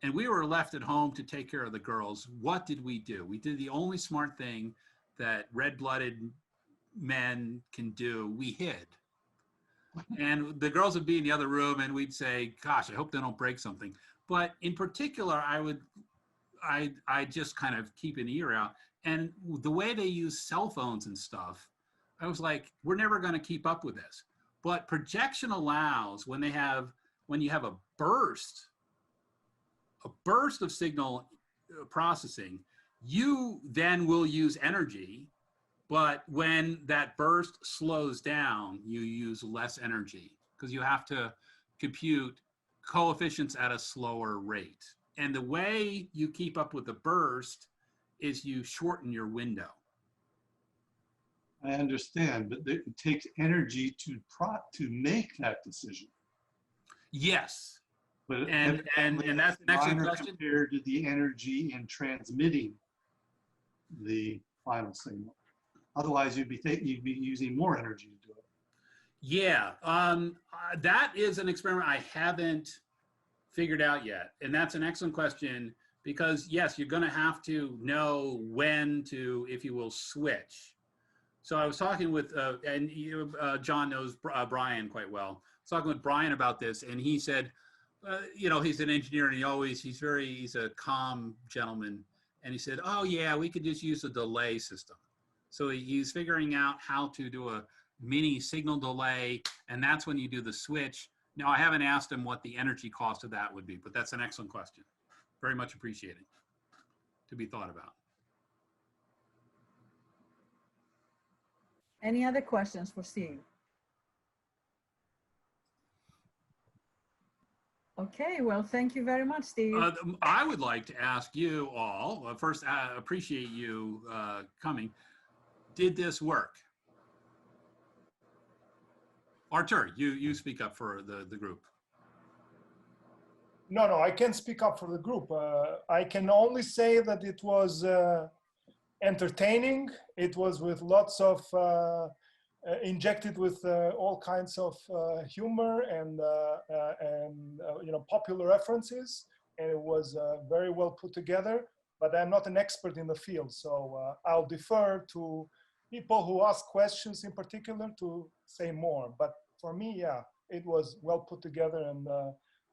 and we were left at home to take care of the girls, what did we do? We did the only smart thing that red-blooded men can do. We hid. And the girls would be in the other room and we'd say, gosh, I hope they don't break something. But in particular, I just kind of keep an ear out. And the way they use cell phones and stuff, I was like, we're never going to keep up with this. But projection allows, when you have a burst of signal processing, you then will use energy. But when that burst slows down, you use less energy because you have to compute coefficients at a slower rate. And the way you keep up with the burst is you shorten your window. I understand, but it takes energy to make that decision. Yes. But and that's an excellent question. Compared to the energy in transmitting the final signal. Otherwise, you'd be using more energy to do it. Yeah, that is an experiment I haven't figured out yet. And that's an excellent question because, yes, you're going to have to know when to, if you will, switch. So I was talking with, and John knows Brian quite well. I was talking with Brian about this, and he said, you know, he's an engineer and he's a calm gentleman. And he said, oh yeah, we could just use a delay system. So he's figuring out how to do a mini signal delay, and that's when you do the switch. Now, I haven't asked him what the energy cost of that would be, but that's an excellent question. Very much appreciated. To be thought about. Any other questions for Steve? Okay, well, thank you very much, Steve. I would like to ask you all, first, appreciate you coming. Did this work? Artur, you speak up for the group. No, I can't speak up for the group. I can only say that it was entertaining. It was with lots of, injected with all kinds of humor and you know, popular references. And it was very well put together, but I'm not an expert in the field. So I'll defer to people who ask questions in particular to say more. But for me, yeah, it was well put together and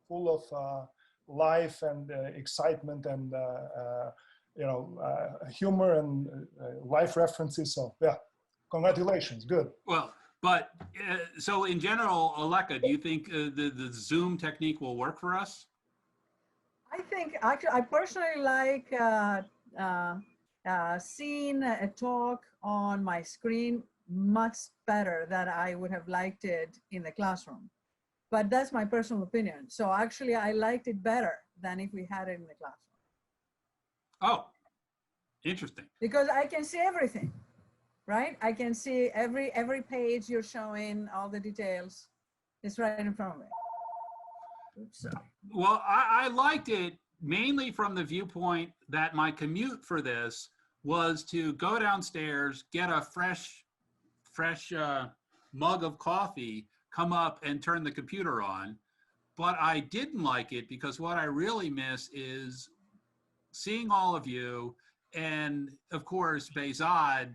full of life and excitement and you know, humor and life references. So yeah, congratulations, good. Well, but so in general, Aleka, do you think the Zoom technique will work for us? I think, actually, I personally like seeing a talk on my screen much better than I would have liked it in the classroom. But that's my personal opinion. So actually, I liked it better than if we had it in the classroom. Oh, interesting. Because I can see everything, right? I can see every page you're showing, all the details. It's right in front of me. Oops. Well, I liked it mainly from the viewpoint that my commute for this was to go downstairs, get a fresh mug of coffee, come up and turn the computer on. But I didn't like it because what I really miss is seeing all of you and, of course, Behzad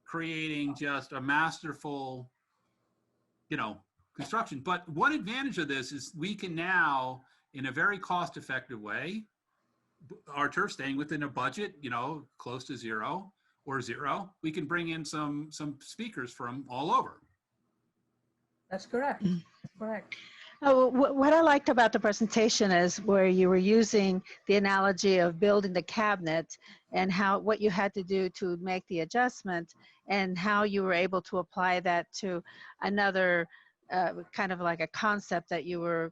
creating just a masterful, you know, construction. But one advantage of this is we can now, in a very cost-effective way, Artur, staying within a budget, you know, close to zero, we can bring in some speakers from all over. That's correct. Correct. Oh, what I liked about the presentation is where you were using the analogy of building the cabinet and what you had to do to make the adjustment, and how you were able to apply that to another kind of like a concept that you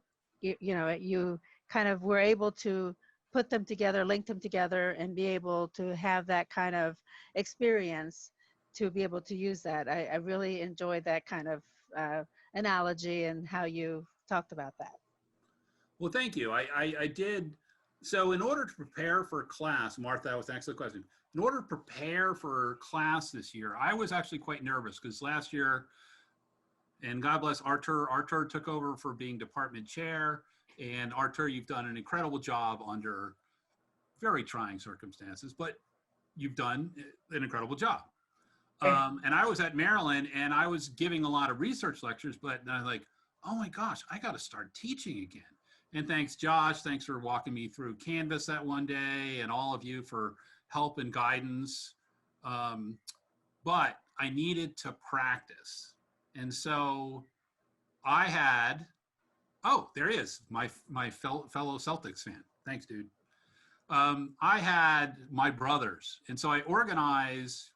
kind of were able to put them together, link them together, and be able to have that kind of experience to be able to use that. I really enjoyed that kind of analogy and how you talked about that. Well, thank you. I did. So in order to prepare for class, Martha, that was an excellent question. In order to prepare for class this year, I was actually quite nervous because last year, and God bless Artur took over for being department chair. And Artur, you've done an incredible job under very trying circumstances, but you've done an incredible job. And I was at Maryland and I was giving a lot of research lectures, but I was like, oh my gosh, I got to start teaching again. And thanks, Josh. Thanks for walking me through Canvas that one day, and all of you for help and guidance. But I needed to practice. And so I had, oh, there he is, my fellow Celtics fan. Thanks, dude. I had my brothers. And so I organized,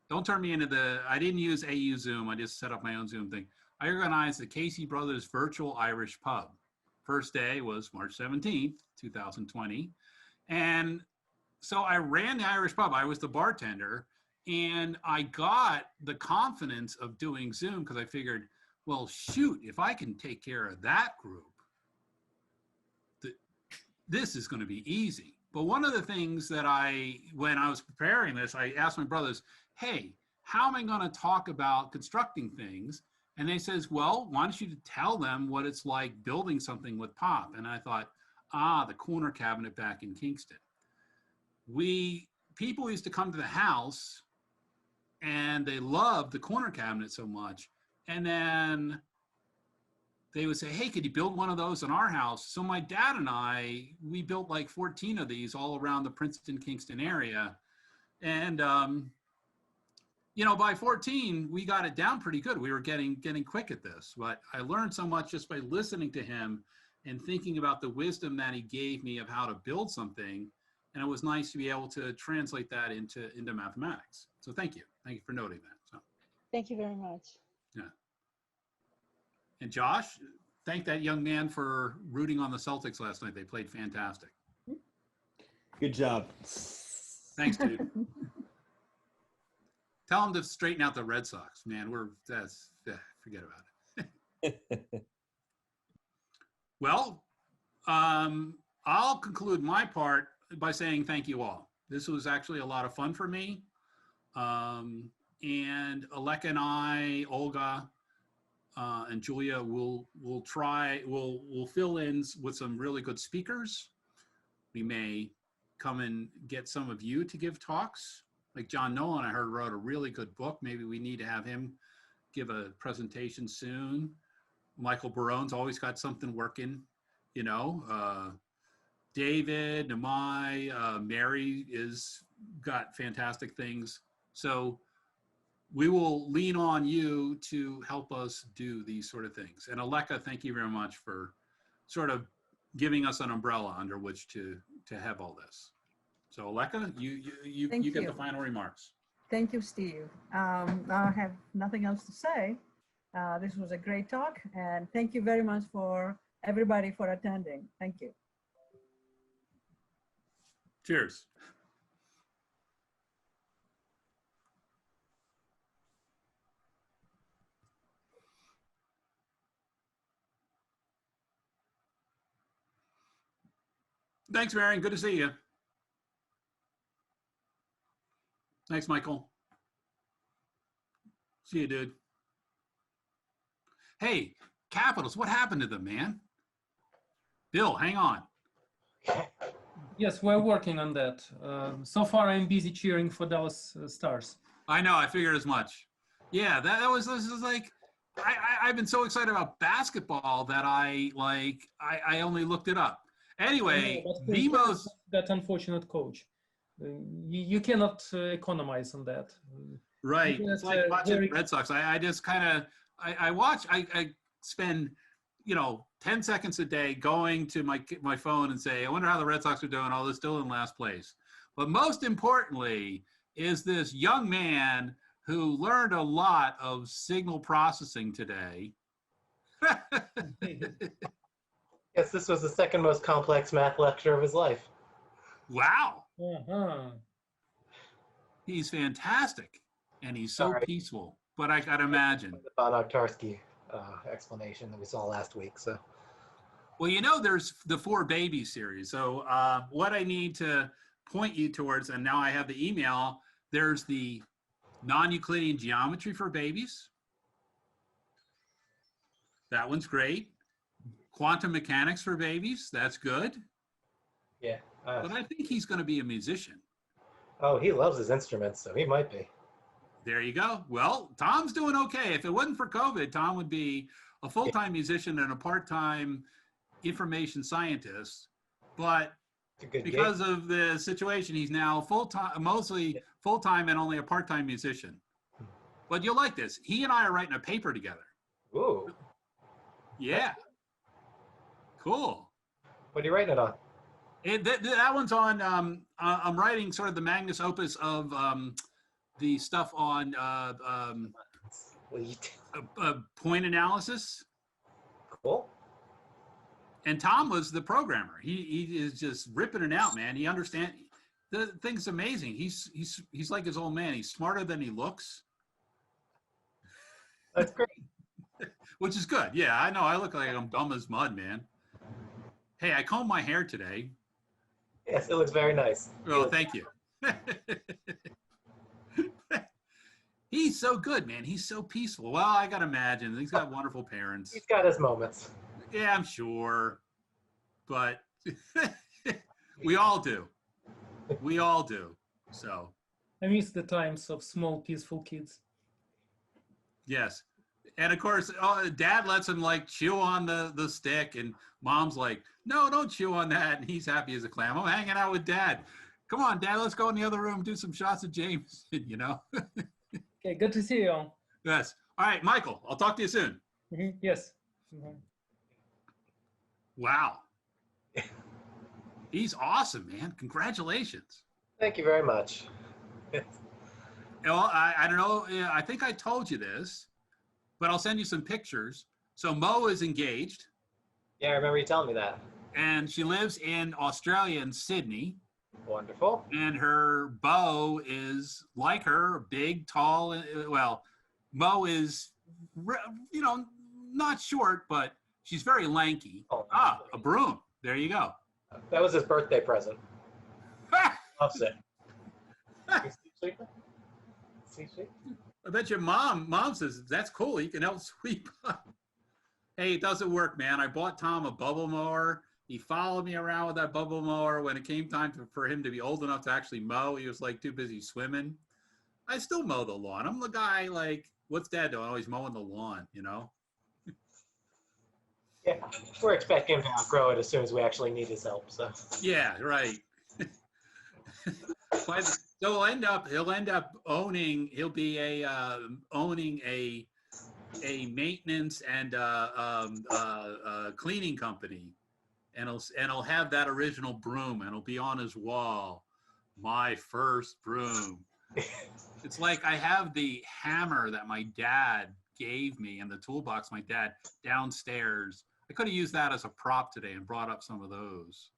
don't turn me into I didn't use AU Zoom. I just set up my own Zoom thing. I organized the Casey Brothers Virtual Irish Pub. First day was March 17th, 2020. And so I ran the Irish Pub. I was the bartender, and I got the confidence of doing Zoom because I figured, well, shoot, if I can take care of that group, this is going to be easy. But one of the things that when I was preparing this, I asked my brothers, hey, how am I going to talk about constructing things? And they says, well, why don't you tell them what it's like building something with pop? And I thought, the corner cabinet back in Kingston. People used to come to the house and they loved the corner cabinet so much. And then they would say, hey, could you build one of those in our house? So my dad and we built like 14 of these all around the Princeton, Kingston area. And, by 14, we got it down pretty good. We were getting quick at this, but I learned so much just by listening to him and thinking about the wisdom that he gave me of how to build something. And it was nice to be able to translate that into mathematics. So thank you. Thank you for noting that. So, Thank you very much. yeah. And Josh, thank that young man for rooting on the Celtics last night. They played fantastic. Good job. Thanks, dude. Tell him to straighten out the Red Sox, man. Forget about it. Well, I'll conclude my part by saying thank you all. This was actually a lot of fun for me. And Aleka and I, Olga, and Julia will fill in with some really good speakers. We may come and get some of you to give talks. Like John Nolan, I heard, wrote a really good book. Maybe we need to have him give a presentation soon. Michael Barone's always got something working, David, Namai, Mary got fantastic things. So we will lean on you to help us do these sort of things. And Aleka, thank you very much for sort of giving us an umbrella under which to have all this. So Aleka, you get the final remarks. Thank you, Steve. I have nothing else to say. This was a great talk, and thank you very much for everybody for attending. Thank you. Cheers. Thanks, Marion. Good to see you. Thanks, Michael. See you, dude. Hey, Capitals, what happened to them, man? Bill, hang on. Yes, we're working on that. So far, I'm busy cheering for Dallas Stars. I know, I figured as much. Yeah, this is like, I've been so excited about basketball that I only looked it up. Anyway, the most... That unfortunate coach. You cannot economize on that. Right. It's like watching Red Sox. I just kind of, I watch, I spend 10 seconds a day going to my phone and say, I wonder how the Red Sox are doing. Oh, they're still in last place. But most importantly is this young man who learned a lot of signal processing today. Yes, this was the second most complex math lecture of his life. Wow. Uh-huh. He's fantastic. And he's so Sorry. peaceful. But I gotta imagine. The Von Oktarsky explanation that we saw last week. So, Well, there's the 4Baby series. So what I need to point you towards, and now I have the email, there's the non-Euclidean geometry for babies. That one's great. Quantum mechanics for babies, that's good. yeah. But I think he's going to be a musician. Oh, he loves his instruments, so he might be. There you go. Well, Tom's doing okay. If it wasn't for COVID, Tom would be a full-time musician and a part-time information scientist. But It's a good because gig. of the situation, he's now full-time, mostly full-time and only a part-time musician. But you'll like this. He and I are writing a paper together. Ooh, Yeah. Cool. what are you writing it on? That one's on, I'm writing sort of the magnus opus of the stuff on point analysis. Cool. And Tom was the programmer. He is just ripping it out, man. He understands. The thing's amazing. He's like his old man. He's smarter than he looks. That's great. Which is good. Yeah, I know. I look like I'm dumb as mud, man. Hey, I combed my hair today. Yes, it looks very nice. Oh, thank you. He's so good, man. He's so peaceful. Well, I got to imagine. He's got wonderful parents. He's got his moments. Yeah, I'm sure. But we all do. We all do. So, I miss the times of small, peaceful kids. yes. And of course, Dad lets him like chew on the stick, and Mom's like, no, don't chew on that. And he's happy as a clam. I'm hanging out with Dad. Come on, Dad, let's go in the other room, do some shots of James, Okay, good to see you all. Yes. All right, Michael, I'll talk to you soon. Yes. Mhm. Wow. He's awesome, man. Congratulations. Thank you very much. Well, I don't know. I think I told you this, but I'll send you some pictures. So Mo is engaged. Yeah, I remember you telling me that. And she lives in Australia in Sydney. Wonderful. And her beau is like her, big, tall. Well, Mo is, not short, but she's very lanky. Oh, A broom. There you go. that was his birthday present. Loves it. You sleeping? Sleep? I bet your mom says, that's cool. He can help sweep. Hey, it doesn't work, man. I bought Tom a bubble mower. He followed me around with that bubble mower. When it came time for him to be old enough to actually mow, he was like too busy swimming. I still mow the lawn. I'm the guy like, what's Dad doing? Oh, he's mowing the lawn, Yeah, we're expecting him to outgrow it as soon as we actually need his help. So Yeah, right. But so he'll end up owning a maintenance and cleaning company, and he'll have that original broom, and it'll be on his wall. My first broom. It's like I have the hammer that my dad gave me in the toolbox, my dad, downstairs. I could have used that as a prop today and brought up some of those,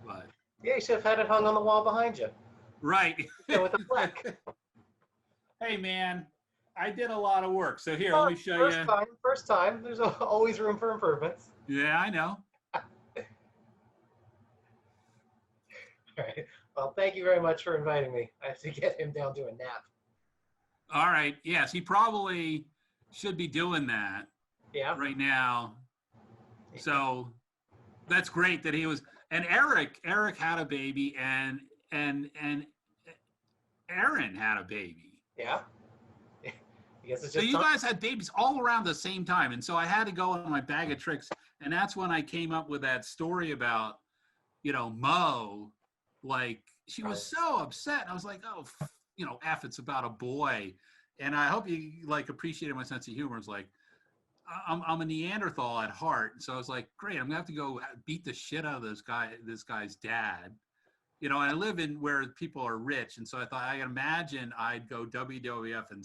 but yeah, you should have had it hung on the wall behind you. right. With a plaque. Hey man, I did a lot of work. So here, let me show you. First time. There's always room for improvements. Yeah, I know. All right. Well, thank you very much for inviting me. I have to get him down to a nap. All right. Yes, he probably should be doing that Yeah. right now. So that's great that he was. And Eric had a baby, and Aaron had a baby. Yeah. I guess it's So just you guys had babies all around the same time, and so I had to go on my bag of tricks, and that's when I came up with that story about, Mo, like she was so upset, and I was like, oh, F, it's about a boy, and I hope you like appreciated my sense of humor. It's like, I'm a Neanderthal at heart. So I was like, great, I'm gonna have to go beat the shit out of this guy's dad. You know, and I live in where people are rich. And so I thought, I can imagine I'd go WWF and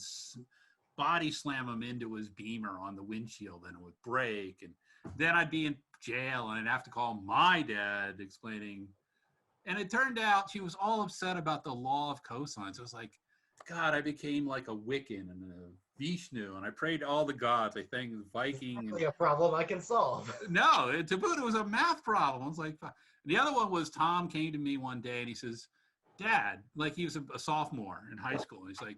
body slam him into his Beamer on the windshield and it would break. And then I'd be in jail and I'd have to call my dad explaining. And it turned out she was all upset about the law of cosines. I was like, God, I became like a Wiccan and a Vishnu, and I prayed to all the gods. I thanked the Viking. Really a problem I can solve. No, to boot, it was a math problem. I was like, fuck. The other one was Tom came to me one day and he says, Dad, like he was a sophomore in high school. And he's like,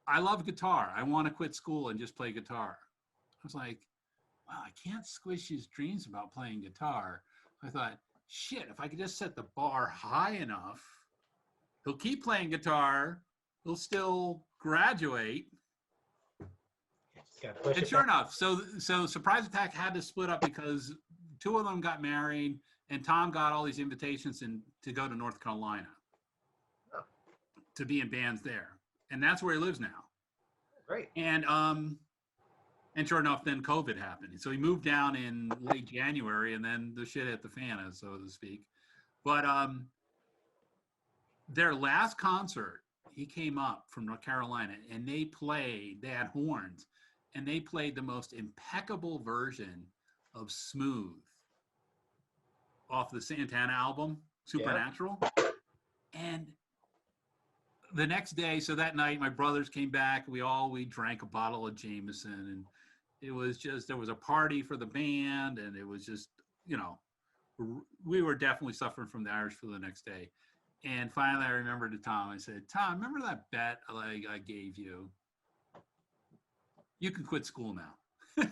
I love guitar. I want to quit school and just play guitar. I was like, wow, I can't squish his dreams about playing guitar. I thought, shit, if I could just set the bar high enough, he'll keep playing guitar. He'll still graduate. And sure enough, so Surprise Attack had to split up because two of them got married and Tom got all these invitations to go to North Carolina to be in bands there. And that's where he lives now. Great. And sure enough, then COVID happened. So he moved down in late January and then the shit hit the fan, so to speak. But their last concert, he came up from North Carolina and they had horns, and they played the most impeccable version of Smooth off the Santana album, Supernatural. Yeah. And the next day, so that night, my brothers came back. We drank a bottle of Jameson, and it was just, there was a party for the band, and it was just, you know, we were definitely suffering from the Irish flu the next day. And finally, I remembered to Tom. I said, Tom, remember that bet I gave you? You can quit school now.